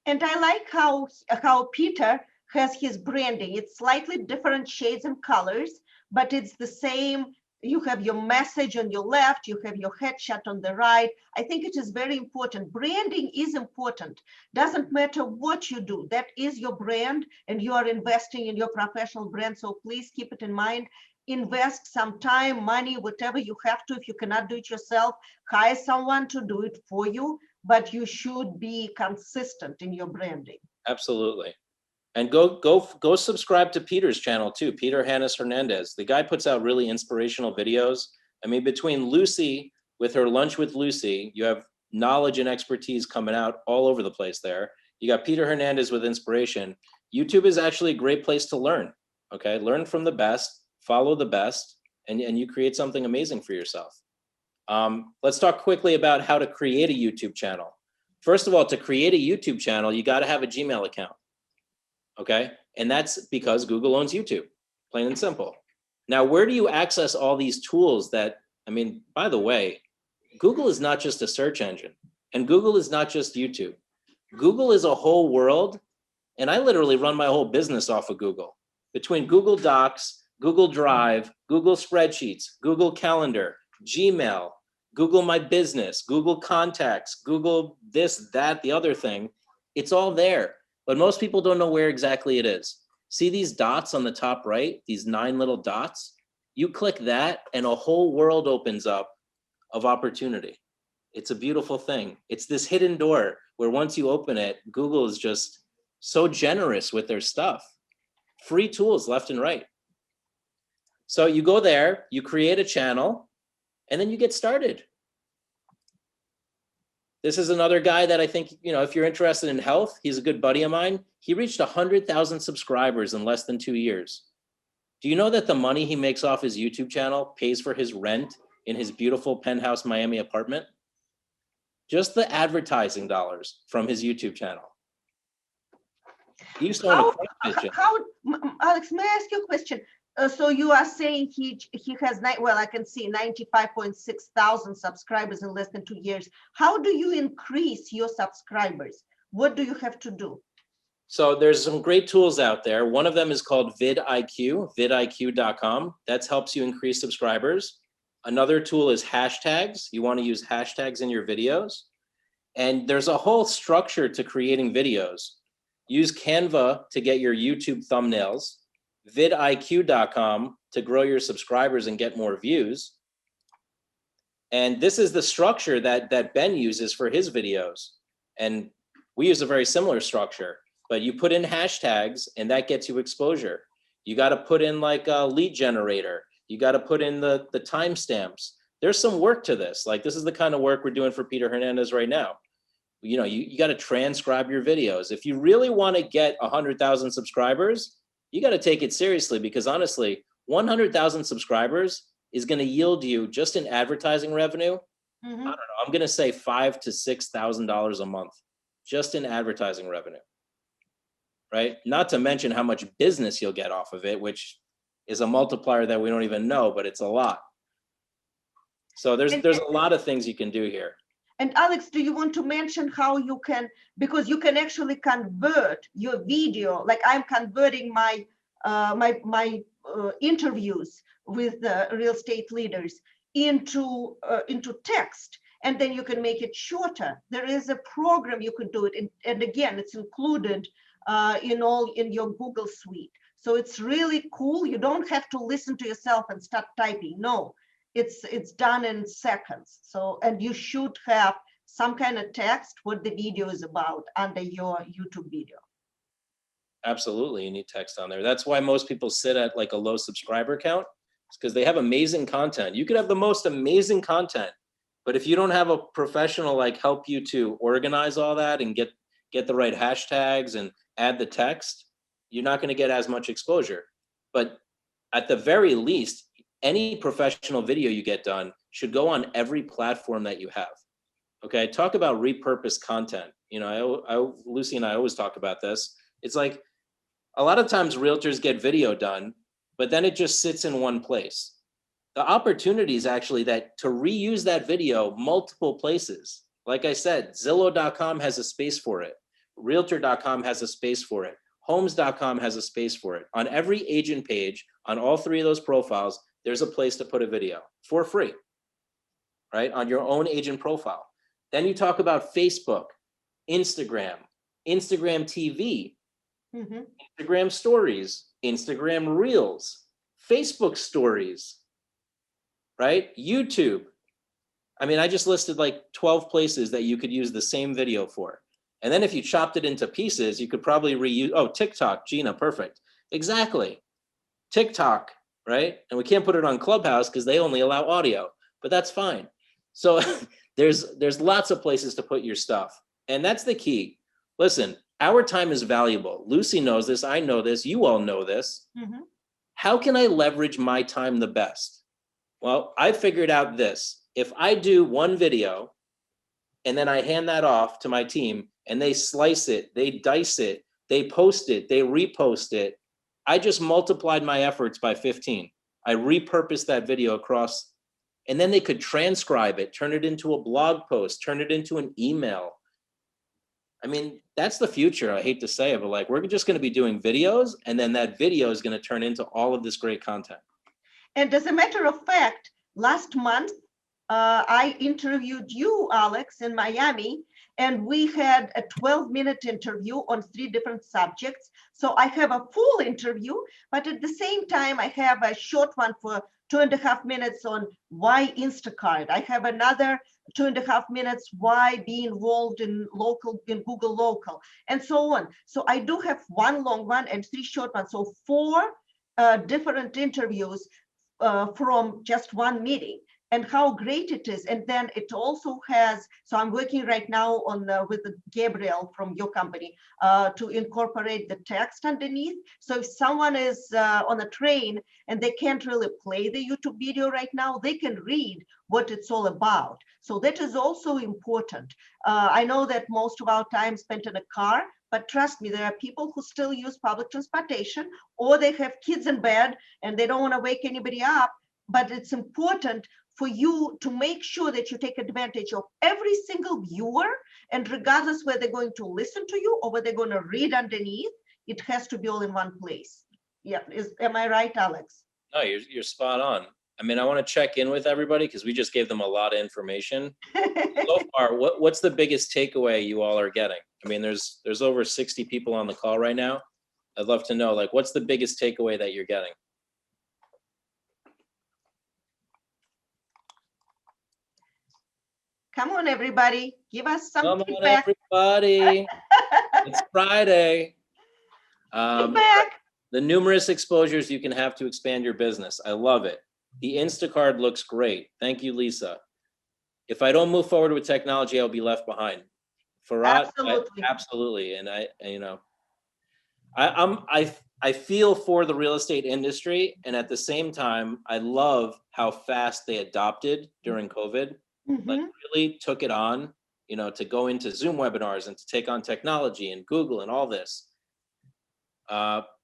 And I like how Peter has his branding. It's slightly different shades and colors, but it's the same. You have your message on your left, you have your headshot on the right. I think it is very important. Branding is important. Doesn't matter what you do, that is your brand, and you are investing in your professional brand. So please keep it in mind. Invest some time, money, whatever you have to. If you cannot do it yourself, hire someone to do it for you, but you should be consistent in your branding. Absolutely. And go subscribe to Peter's channel too, Peter Hannes Hernandez. The guy puts out really inspirational videos. I mean, between Lucy with her Lunch with Lucy, you have knowledge and expertise coming out all over the place there. You got Peter Hernandez with inspiration. YouTube is actually a great place to learn, okay? Learn from the best, follow the best, and you create something amazing for yourself. Let's talk quickly about how to create a YouTube channel. First of all, to create a YouTube channel, you got to have a Gmail account. Okay, and that's because Google owns YouTube, plain and simple. Now, where do you access all these tools that, I mean, by the way, Google is not just a search engine, and Google is not just YouTube. Google is a whole world, and I literally run my whole business off of Google. Between Google Docs, Google Drive, Google Spreadsheets, Google Calendar, Gmail, Google My Business, Google Contacts, Google this, that, the other thing. It's all there, but most people don't know where exactly it is. See these dots on the top right, these 9 little dots? You click that and a whole world opens up of opportunity. It's a beautiful thing. It's this hidden door where once you open it, Google is just so generous with their stuff. Free tools left and right. So you go there, you create a channel, and then you get started. This is another guy that I think, if you're interested in health, he's a good buddy of mine. He reached 100,000 subscribers in less than 2 years. Do you know that the money he makes off his YouTube channel pays for his rent in his beautiful penthouse Miami apartment? Just the advertising dollars from his YouTube channel. He used to own a CrossFit gym. Alex, may I ask you a question? So you are saying he has, well, I can see 95.6 thousand subscribers in less than 2 years. How do you increase your subscribers? What do you have to do? So there's some great tools out there. One of them is called vidIQ, vidIQ.com. That helps you increase subscribers. Another tool is hashtags. You want to use hashtags in your videos. And there's a whole structure to creating videos. Use Canva to get your YouTube thumbnails, vidIQ.com to grow your subscribers and get more views. And this is the structure that Ben uses for his videos. And we use a very similar structure, but you put in hashtags and that gets you exposure. You got to put in like a lead generator. You got to put in the timestamps. There's some work to this. Like this is the kind of work we're doing for Peter Hernandez right now. You got to transcribe your videos. If you really want to get 100,000 subscribers, you got to take it seriously, because honestly, 100,000 subscribers is going to yield you just in advertising revenue. I don't know. I'm going to say $5,000 to $6,000 a month just in advertising revenue, right? Not to mention how much business you'll get off of it, which is a multiplier that we don't even know, but it's a lot. So there's a lot of things you can do here. And Alex, do you want to mention how you can, because you can actually convert your video, like I'm converting my interviews with the real estate leaders into text, and then you can make it shorter. There is a program you can do it, and again, it's included in your Google suite. So it's really cool. You don't have to listen to yourself and start typing. No. It's done in seconds. So, and you should have some kind of text what the video is about under your YouTube video. Absolutely, you need text on there. That's why most people sit at like a low subscriber count. It's because they have amazing content. You could have the most amazing content, but if you don't have a professional like help you to organize all that and get the right hashtags and add the text, you're not going to get as much exposure. But at the very least, any professional video you get done should go on every platform that you have. Okay, talk about repurposed content. Lucy and I always talk about this. It's like a lot of times realtors get video done, but then it just sits in one place. The opportunity is actually that to reuse that video multiple places. Like I said, Zillow.com has a space for it. Realtor.com has a space for it. Homes.com has a space for it. On every agent page, on all 3 of those profiles, there's a place to put a video for free, right? On your own agent profile. Then you talk about Facebook, Instagram TV, Instagram stories, Instagram reels, Facebook stories, right? YouTube. I mean, I just listed like 12 places that you could use the same video for. And then if you chopped it into pieces, you could probably reuse, TikTok, Gina, perfect. Exactly. TikTok, right? And we can't put it on Clubhouse because they only allow audio, but that's fine. So there's lots of places to put your stuff. And that's the key. Listen, our time is valuable. Lucy knows this. I know this. You all know this. How can I leverage my time the best? Well, I figured out this. If I do one video and then I hand that off to my team and they slice it, they dice it, they post it, they repost it, I just multiplied my efforts by 15. I repurposed that video across, and then they could transcribe it, turn it into a blog post, turn it into an email. I mean, that's the future. I hate to say it, but like, we're just going to be doing videos, and then that video is going to turn into all of this great content. And as a matter of fact, last month, I interviewed you, Alex, in Miami, and we had a 12-minute interview on 3 different subjects. So I have a full interview, but at the same time, I have a short one for 2.5 minutes on why Instacart. I have another 2.5 minutes why be involved in Google Local, and so on. So I do have 1 long one and 3 short ones. So 4 different interviews from just 1 meeting, and how great it is. And then it also has, so I'm working right now on with Gabriel from your company to incorporate the text underneath. So if someone is on a train and they can't really play the YouTube video right now, they can read what it's all about. So that is also important. I know that most of our time spent in a car, but trust me, there are people who still use public transportation, or they have kids in bed and they don't want to wake anybody up. But it's important for you to make sure that you take advantage of every single viewer, and regardless whether they're going to listen to you or whether they're going to read underneath, it has to be all in one place. Yeah, am I right, Alex? No, you're spot on. I mean, I want to check in with everybody because we just gave them a lot of information. So far, what's the biggest takeaway you all are getting? I mean, there's over 60 people on the call right now. I'd love to know, like, what's the biggest takeaway that you're getting? Come on, everybody, give us some Come feedback. on, everybody. It's Friday. Feedback. The numerous exposures you can have to expand your business. I love it. The Instacart looks great. Thank you, Lisa. If I don't move forward with technology, I'll be left behind. Farad, Absolutely. absolutely. And I feel for the real estate industry, and at the same time, I love how fast they adopted during COVID. Like really took it on, to go into Zoom webinars and to take on technology and Google and all this.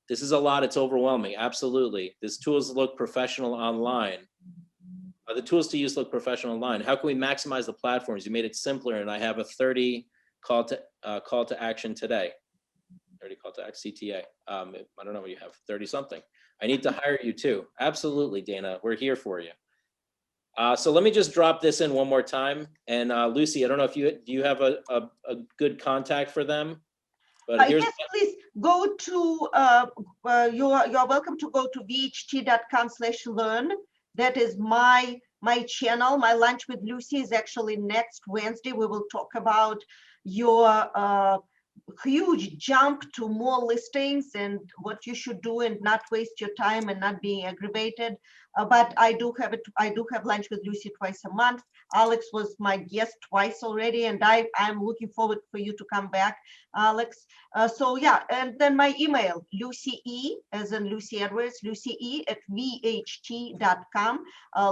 This is a lot. It's overwhelming. Absolutely. These tools look professional online. The tools to use look professional online. How can we maximize the platforms? You made it simpler, and I have a 30 call to action today. 30 call to action CTA. I don't know what you have. 30 something. I need to hire you too. Absolutely, Dana. We're here for you. So let me just drop this in one more time. And Lucy, I don't know if do you have a good contact for them? But here's yes, please go to you're welcome to go to vht.com/learn. That is my channel. My lunch with Lucy is actually next Wednesday. We will talk about your huge jump to more listings and what you should do and not waste your time and not being aggravated. But I do have lunch with Lucy twice a month. Alex was my guest twice already, and I'm looking forward for you to come back, Alex. So yeah, and then my email, Lucy E, as in Lucy Edwards, lucy.e@vht.com.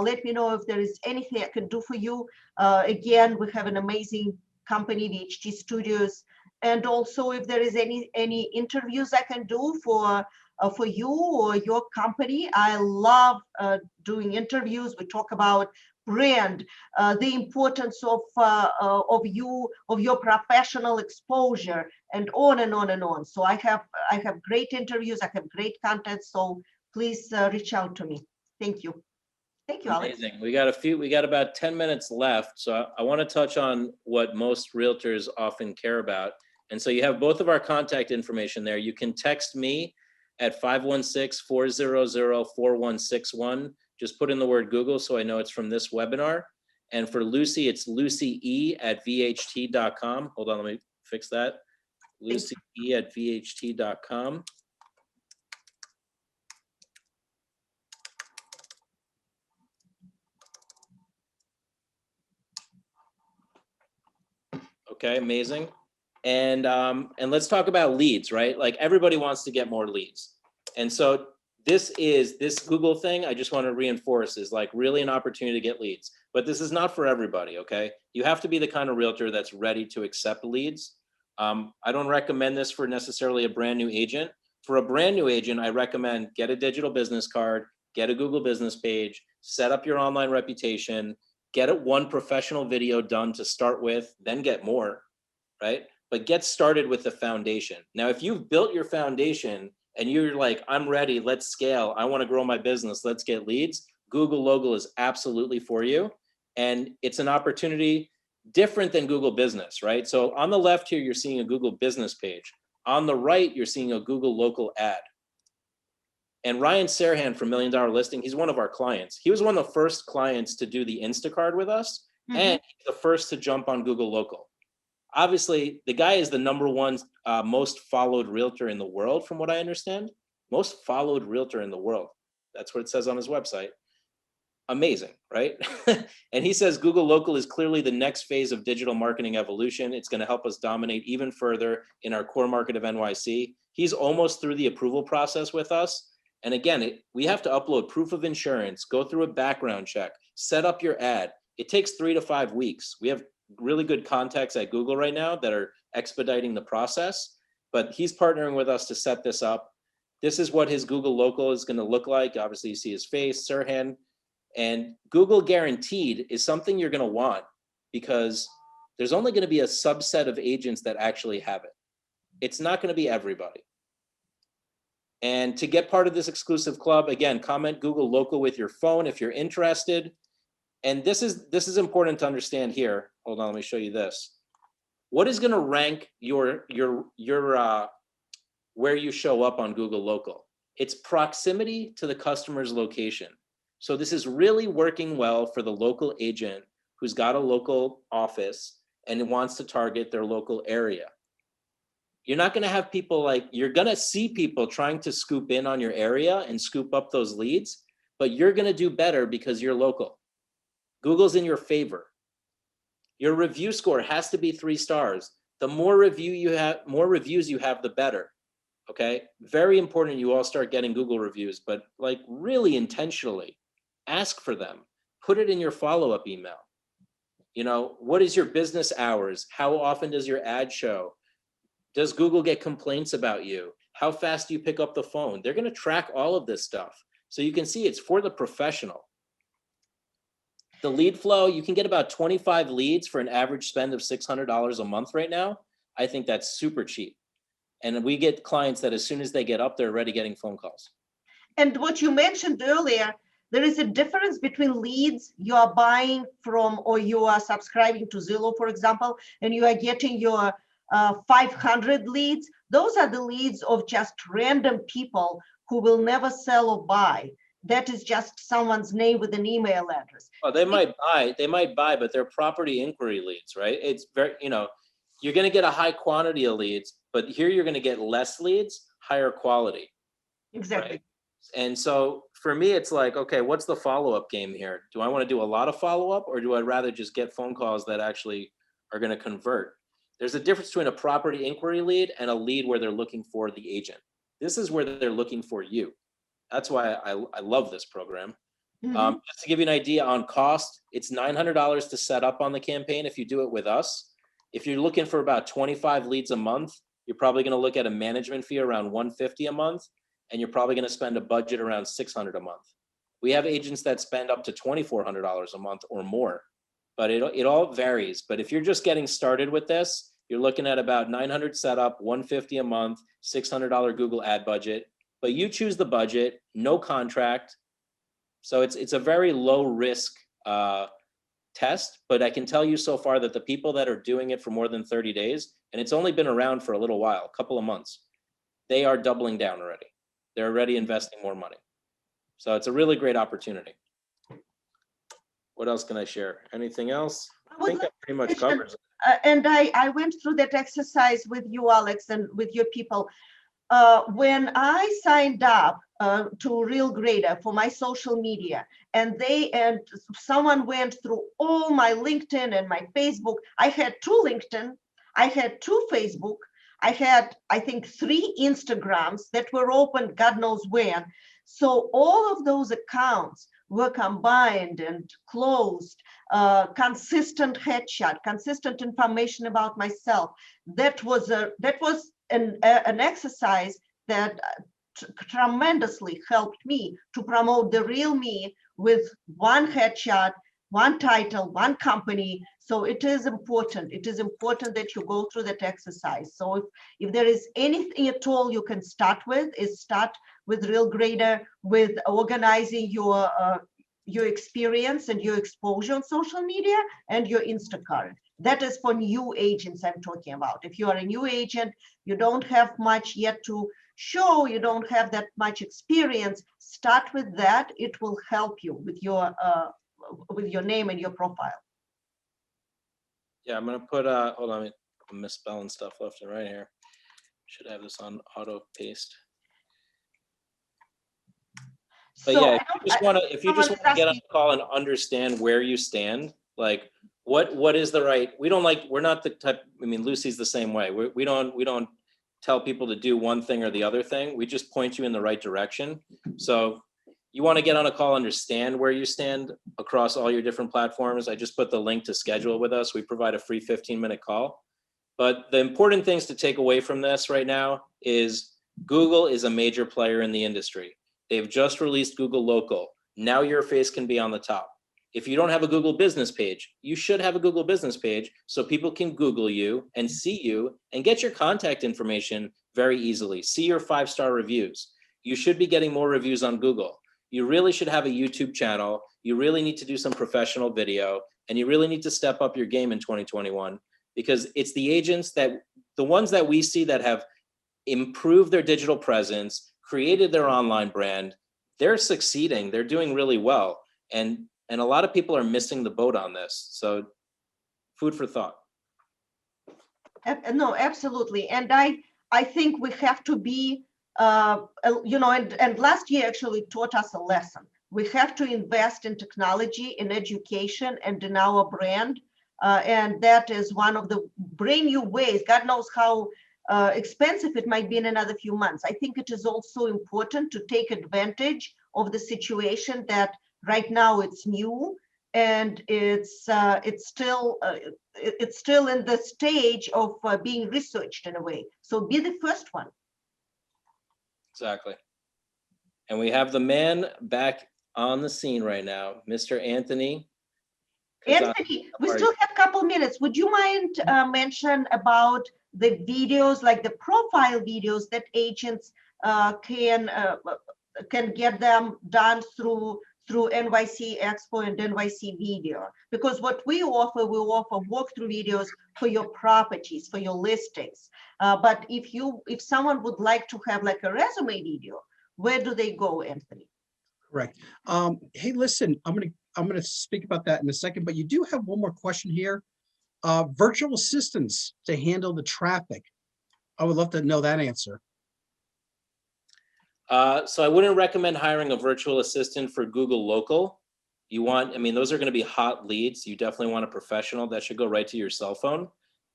Let me know if there is anything I can do for you. Again, we have an amazing company, VHT Studios. And also, if there is any interviews I can do for you or your company, I love doing interviews. We talk about brand, the importance of your professional exposure, and on and on and on. So I have great interviews. I have great content. So please reach out to me. Thank you. Thank you, Alex. amazing. We got about 10 minutes left. So I want to touch on what most realtors often care about. And so you have both of our contact information there. You can text me at 516-400-4161. Just put in the word Google so I know it's from this webinar. And for Lucy, it's lucie@vht.com. Hold on, let me fix that. lucie@vht.com. Okay, amazing. And let's talk about leads, right? Like everybody wants to get more leads. And so this Google thing, I just want to reinforce, is like really an opportunity to get leads. But this is not for everybody, okay? You have to be the kind of realtor that's ready to accept leads. I don't recommend this for necessarily a brand new agent. For a brand new agent, I recommend get a digital business card, get a Google business page, set up your online reputation, get one professional video done to start with, then get more, right? But get started with the foundation. Now, if you've built your foundation and you're like, I'm ready, let's scale, I want to grow my business, let's get leads, Google Local is absolutely for you. And it's an opportunity different than Google Business, right? So on the left here, you're seeing a Google Business page. On the right, you're seeing a Google Local ad. And Ryan Serhan from $1 Million Listing, he's one of our clients. He was one of the first clients to do the Instacart with us, and he's the first to jump on Google Local. Obviously, the guy is the #1 most followed realtor in the world, from what I understand. Most followed realtor in the world. That's what it says on his website. Amazing, right? And he says Google Local is clearly the next phase of digital marketing evolution. It's going to help us dominate even further in our core market of NYC. He's almost through the approval process with us. And again, we have to upload proof of insurance, go through a background check, set up your ad. It takes 3 to 5 weeks. We have really good contacts at Google right now that are expediting the process, but he's partnering with us to set this up. This is what his Google Local is going to look like. Obviously, you see his face, Sirhan. And Google Guaranteed is something you're going to want because there's only going to be a subset of agents that actually have it. It's not going to be everybody. And to get part of this exclusive club, again, comment Google Local with your phone if you're interested. And this is important to understand here. Hold on, let me show you this. What is going to rank your where you show up on Google Local? It's proximity to the customer's location. So this is really working well for the local agent who's got a local office and wants to target their local area. You're not going to have people you're going to see people trying to scoop in on your area and scoop up those leads, but you're going to do better because you're local. Google's in your favor. Your review score has to be 3 stars. The more reviews you have, the better. Okay? Very important you all start getting Google reviews, but really intentionally ask for them. Put it in your follow-up email. What is your business hours? How often does your ad show? Does Google get complaints about you? How fast do you pick up the phone? They're going to track all of this stuff. So you can see it's for the professional. The lead flow, you can get about 25 leads for an average spend of $600 a month right now. I think that's super cheap. And we get clients that as soon as they get up, they're already getting phone calls. And what you mentioned earlier, there is a difference between leads you are buying from, or you are subscribing to Zillow, for example, and you are getting your 500 leads. Those are the leads of just random people who will never sell or buy. That is just someone's name with an email address. Well, they might buy, but they're property inquiry leads, right? It's very, you're going to get a high quantity of leads, but here you're going to get less leads, higher quality. Exactly. Right? And so for me, it's okay, what's the follow-up game here? Do I want to do a lot of follow-up, or do I rather just get phone calls that actually are going to convert? There's a difference between a property inquiry lead and a lead where they're looking for the agent. This is where they're looking for you. That's why I love this program. Just to give you an idea on cost, it's $900 to set up on the campaign if you do it with us. If you're looking for about 25 leads a month, you're probably going to look at a management fee around $150 a month, and you're probably going to spend a budget around $600 a month. We have agents that spend up to $2,400 a month or more, but it all varies. But if you're just getting started with this, you're looking at about $900 setup, $150 a month, $600 Google ad budget. But you choose the budget, no contract. So it's a very low risk test, but I can tell you so far that the people that are doing it for more than 30 days, and it's only been around for a little while, a couple of months, they are doubling down already. They're already investing more money. So it's a really great opportunity. What else can I share? Anything else? I think that pretty much covers it. And I went through that exercise with you, Alex, and with your people. When I signed up to Real Grader for my social media, and someone went through all my LinkedIn and my Facebook. I had 2 LinkedIn, I had 2 Facebook, I had, I think, 3 Instagrams that were open God knows when. So all of those accounts were combined and closed, consistent headshot, consistent information about myself. That was an exercise that tremendously helped me to promote the real me with one headshot, one title, one company. So it is important. It is important that you go through that exercise. So if there is anything at all you can start with, is start with Real Grader, with organizing your experience and your exposure on social media and your Instacart. That is for new agents I'm talking about. If you are a new agent, you don't have much yet to show, you don't have that much experience, start with that. It will help you with your name and your profile. Yeah, I'm gonna put hold on, I'm misspelling stuff left and right here. Should have this on auto paste. But So yeah, if you just want to get on the call and understand where you stand, like what is the right, we're not the type, I mean, Lucy's the same way. We don't tell people to do one thing or the other thing. We just point you in the right direction. So you want to get on a call, understand where you stand across all your different platforms. I just put the link to schedule with us. We provide a free 15-minute call. But the important things to take away from this right now is Google is a major player in the industry. They've just released Google Local. Now your face can be on the top. If you don't have a Google business page, you should have a Google business page so people can Google you and see you and get your contact information very easily. See your 5-star reviews. You should be getting more reviews on Google. You really should have a YouTube channel. You really need to do some professional video, and you really need to step up your game in 2021, because it's the agents the ones that we see that have improved their digital presence, created their online brand, they're succeeding, they're doing really well. And a lot of people are missing the boat on this. So food for thought. No, absolutely. And I think we have to be, and last year actually taught us a lesson. We have to invest in technology, in education, and in our brand. And that is one of the brand new ways. God knows how expensive it might be in another few months. I think it is also important to take advantage of the situation that right now it's new and it's still in the stage of being researched in a way. So be the first one. Exactly. And we have the man back on the scene right now, Mr. Anthony. Anthony, we still have a couple minutes. Would you mind mention about the videos, like the profile videos that agents can get them done through NYC Expo and NYC Video? Because what we offer walkthrough videos for your properties, for your listings. But if someone would like to have like a resume video, where do they go, Anthony? Correct. Hey, listen, I'm gonna speak about that in a second, but you do have one more question here. Virtual assistants to handle the traffic. I would love to know that answer. So I wouldn't recommend hiring a virtual assistant for Google Local. Those are going to be hot leads. You definitely want a professional that should go right to your cell phone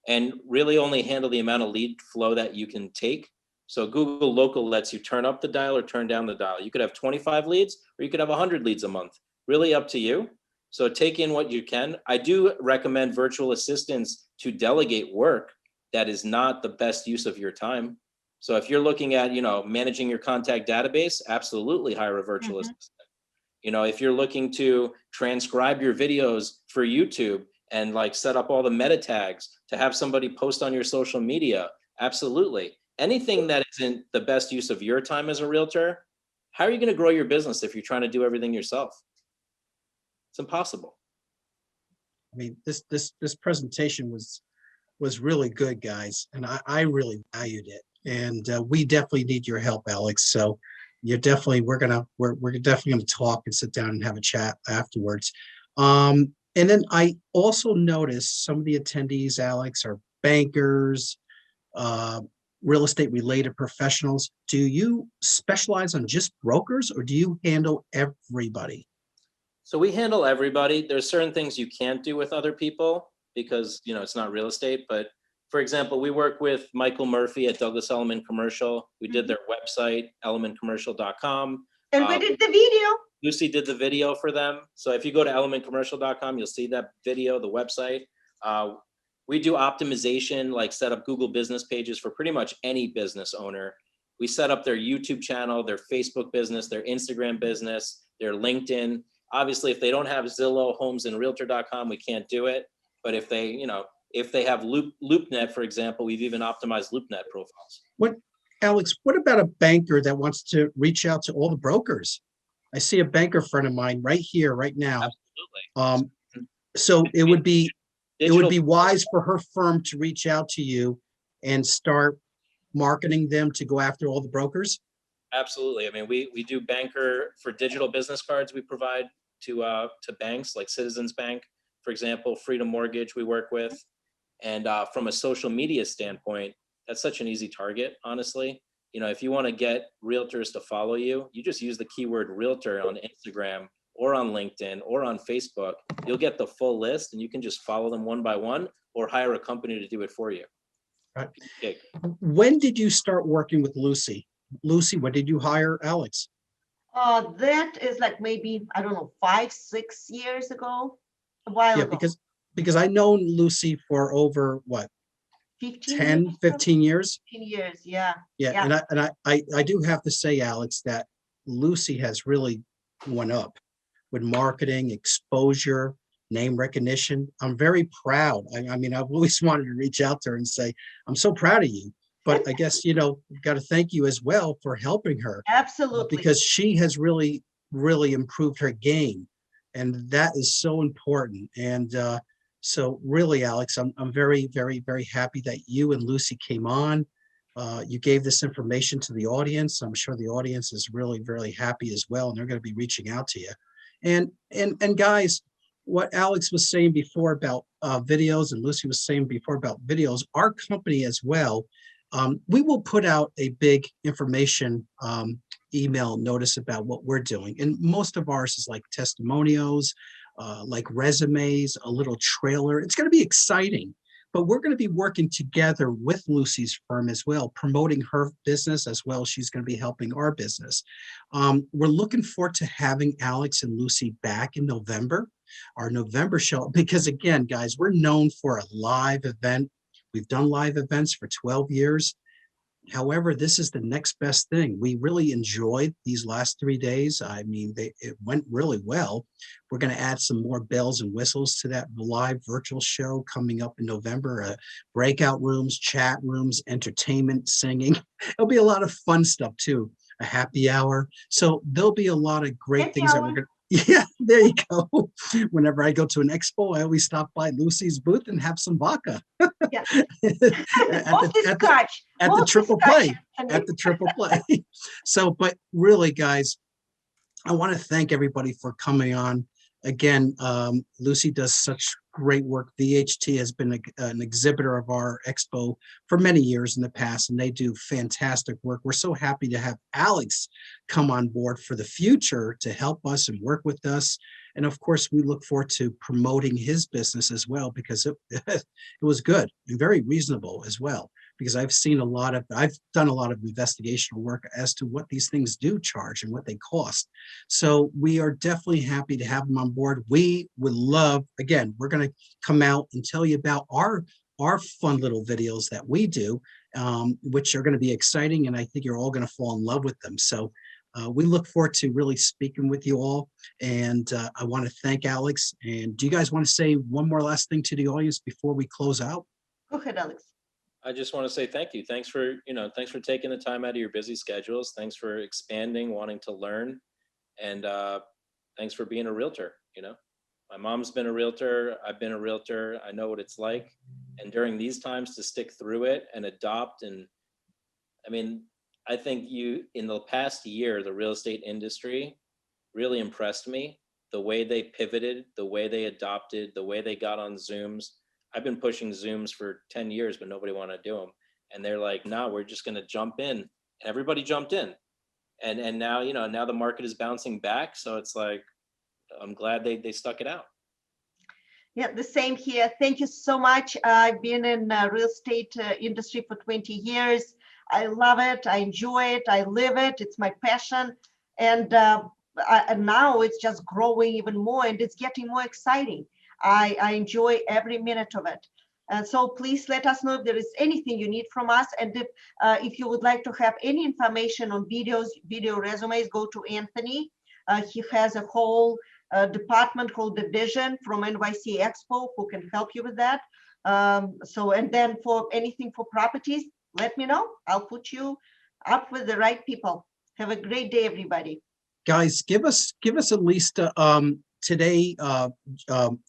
and really only handle the amount of lead flow that you can take. So Google Local lets you turn up the dial or turn down the dial. You could have 25 leads or you could have 100 leads a month. Really up to you. So take in what you can. I do recommend virtual assistants to delegate work that is not the best use of your time. So if you're looking at, managing your contact database, absolutely hire a virtual assistant. If you're looking to transcribe your videos for YouTube and like set up all the meta tags to have somebody post on your social media, absolutely. Anything that isn't the best use of your time as a realtor, how are you going to grow your business if you're trying to do everything yourself? It's impossible. I mean, this presentation was really good, guys, and I really valued it. And we definitely need your help, Alex. So we're definitely gonna talk and sit down and have a chat afterwards. And then I also noticed some of the attendees, Alex, are bankers, real estate related professionals. Do you specialize on just brokers, or do you handle everybody? So we handle everybody. There's certain things you can't do with other people because it's not real estate. But for example, we work with Michael Murphy at Douglas Elliman Commercial. We did their website, ellimancommercial.com. And we did the video. Lucy did the video for them. So if you go to ellimancommercial.com, you'll see that video, the website. We do optimization, like set up Google business pages for pretty much any business owner. We set up their YouTube channel, their Facebook business, their Instagram business, their LinkedIn. Obviously, if they don't have Zillow, Homes and Realtor.com, we can't do it. But if they have LoopNet, for example, we've even optimized LoopNet profiles. Alex, what about a banker that wants to reach out to all the brokers? I see a banker friend of mine right here, right now. Absolutely. So it would be Digital. wise for her firm to reach out to you and start marketing them to go after all the brokers. Absolutely. I mean, we do banker for digital business cards we provide to banks like Citizens Bank, for example, Freedom Mortgage we work with. And from a social media standpoint, that's such an easy target, honestly. You know, if you want to get realtors to follow you, you just use the keyword realtor on Instagram or on LinkedIn or on Facebook. You'll get the full list and you can just follow them one by one or hire a company to do it for you. Right. Okay. When did you start working with Lucy? Lucy, when did you hire Alex? That is like maybe, I don't know, 5, 6 years ago, a while Yeah, ago. because I known Lucy for over what, 15 10, years, 15 years. 15 years, yeah. Yeah, Yeah. and I do have to say, Alex, that Lucy has really went up with marketing, exposure, name recognition. I'm very proud. I mean, I've always wanted to reach out to her and say, I'm so proud of you. But I guess, got to thank you as well for helping her Absolutely. because she has really, really improved her game. And that is so important. And so really, Alex, I'm very, very, very happy that you and Lucy came on. You gave this information to the audience. I'm sure the audience is really, really happy as well, and they're going to be reaching out to you. And guys, what Alex was saying before about videos, and Lucy was saying before about videos, our company as well, we will put out a big information email notice about what we're doing. And most of ours is like testimonials, like resumes, a little trailer. It's going to be exciting. But we're going to be working together with Lucy's firm as well, promoting her business as well. She's going to be helping our business. We're looking forward to having Alex and Lucy back in November, our November show, because again, guys, we're known for a live event. We've done live events for 12 years. However, this is the next best thing. We really enjoyed these last 3 days. I mean, it went really well. We're going to add some more bells and whistles to that live virtual show coming up in November. Breakout rooms, chat rooms, entertainment, singing. It'll be a lot of fun stuff too. A happy hour. So there'll be a lot of great Happy things that hour. we're going to. Yeah, there you go. Whenever I go to an expo, I always stop by Lucy's booth and have some vodka. Yeah. at Mostly the scotch. at the Mostly triple scotch, play Anthony. at the triple play. So, but really, guys, I want to thank everybody for coming on. Again, Lucy does such great work. VHT has been an exhibitor of our expo for many years in the past, and they do fantastic work. We're so happy to have Alex come on board for the future to help us and work with us. And of course, we look forward to promoting his business as well because it was good and very reasonable as well. Because I've done a lot of investigational work as to what these things do charge and what they cost. So we are definitely happy to have them on board. We would love, again, we're going to come out and tell you about our fun little videos that we do, which are going to be exciting. And I think you're all going to fall in love with them. So we look forward to really speaking with you all. And I want to thank Alex. And do you guys want to say one more last thing to the audience before we close out? Go ahead, Alex. I just want to say thank you. Thanks for taking the time out of your busy schedules. Thanks for expanding, wanting to learn, and thanks for being a realtor. My mom's been a realtor. I've been a realtor. I know what it's like. And during these times to stick through it and adopt. And I mean, I think in the past year, the real estate industry really impressed me. The way they pivoted, the way they adopted, the way they got on Zooms. I've been pushing Zooms for 10 years, but nobody wanted to do them. And they're like, no, we're just going to jump in. And everybody jumped in. And now, now the market is bouncing back. So it's like, I'm glad they stuck it out. Yeah, the same here. Thank you so much. I've been in real estate industry for 20 years. I love it. I enjoy it. I live it. It's my passion. And now it's just growing even more and it's getting more exciting. I enjoy every minute of it. So please let us know if there is anything you need from us. And if you would like to have any information on video resumes, go to Anthony. He has a whole department, whole division from NYC Expo who can help you with that. And then for anything for properties, let me know. I'll put you up with the right people. Have a great day, everybody. guys, give us at least today.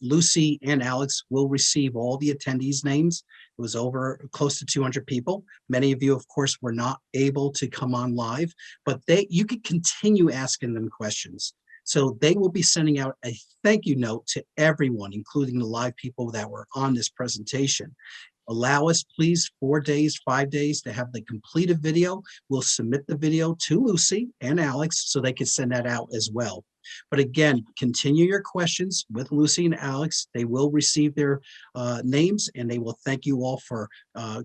Lucy and Alex will receive all the attendees' names. It was over close to 200 people. Many of you, of course, were not able to come on live, but you could continue asking them questions. So they will be sending out a thank you note to everyone, including the live people that were on this presentation. Allow us, please, 4 days, 5 days to have the completed video. We'll submit the video to Lucy and Alex so they can send that out as well. But again, continue your questions with Lucy and Alex. They will receive their names, and they will thank you all for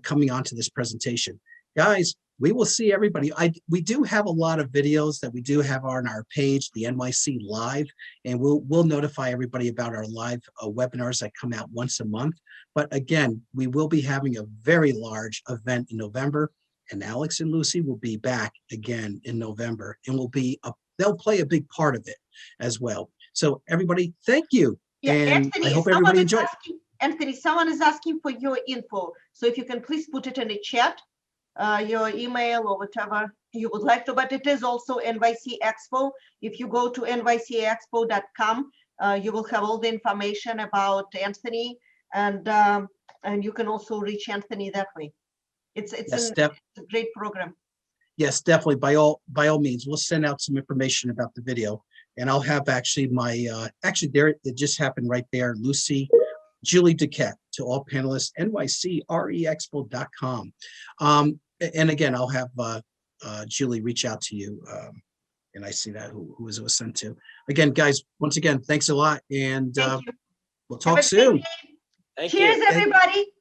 coming on to this presentation. Guys, we will see everybody. We do have a lot of videos that we do have on our page, the NYC Live, and we'll notify everybody about our live webinars that come out once a month. But again, we will be having a very large event in November, and Alex and Lucy will be back again in November, and they'll play a big part of it as well. So everybody, thank you. Yeah, And Anthony, I hope everybody enjoyed. Anthony, someone is asking for your info. So if you can please put it in the chat, your email or whatever you would like to, but it is also NYC Expo. If you go to nycexpo.com, you will have all the information about Anthony, and you can also reach Anthony that way. It's a great program. Yes, definitely. By all means, we'll send out some information about the video, and I'll have actually there it just happened right there. Lucy, Julie Duquette, to all panelists, nycrexpo.com. And again, I'll have Julie reach out to you, and I see that who it was sent to. Again, guys, once again, thanks a lot, and we'll talk soon. Thank Cheers, you. everybody.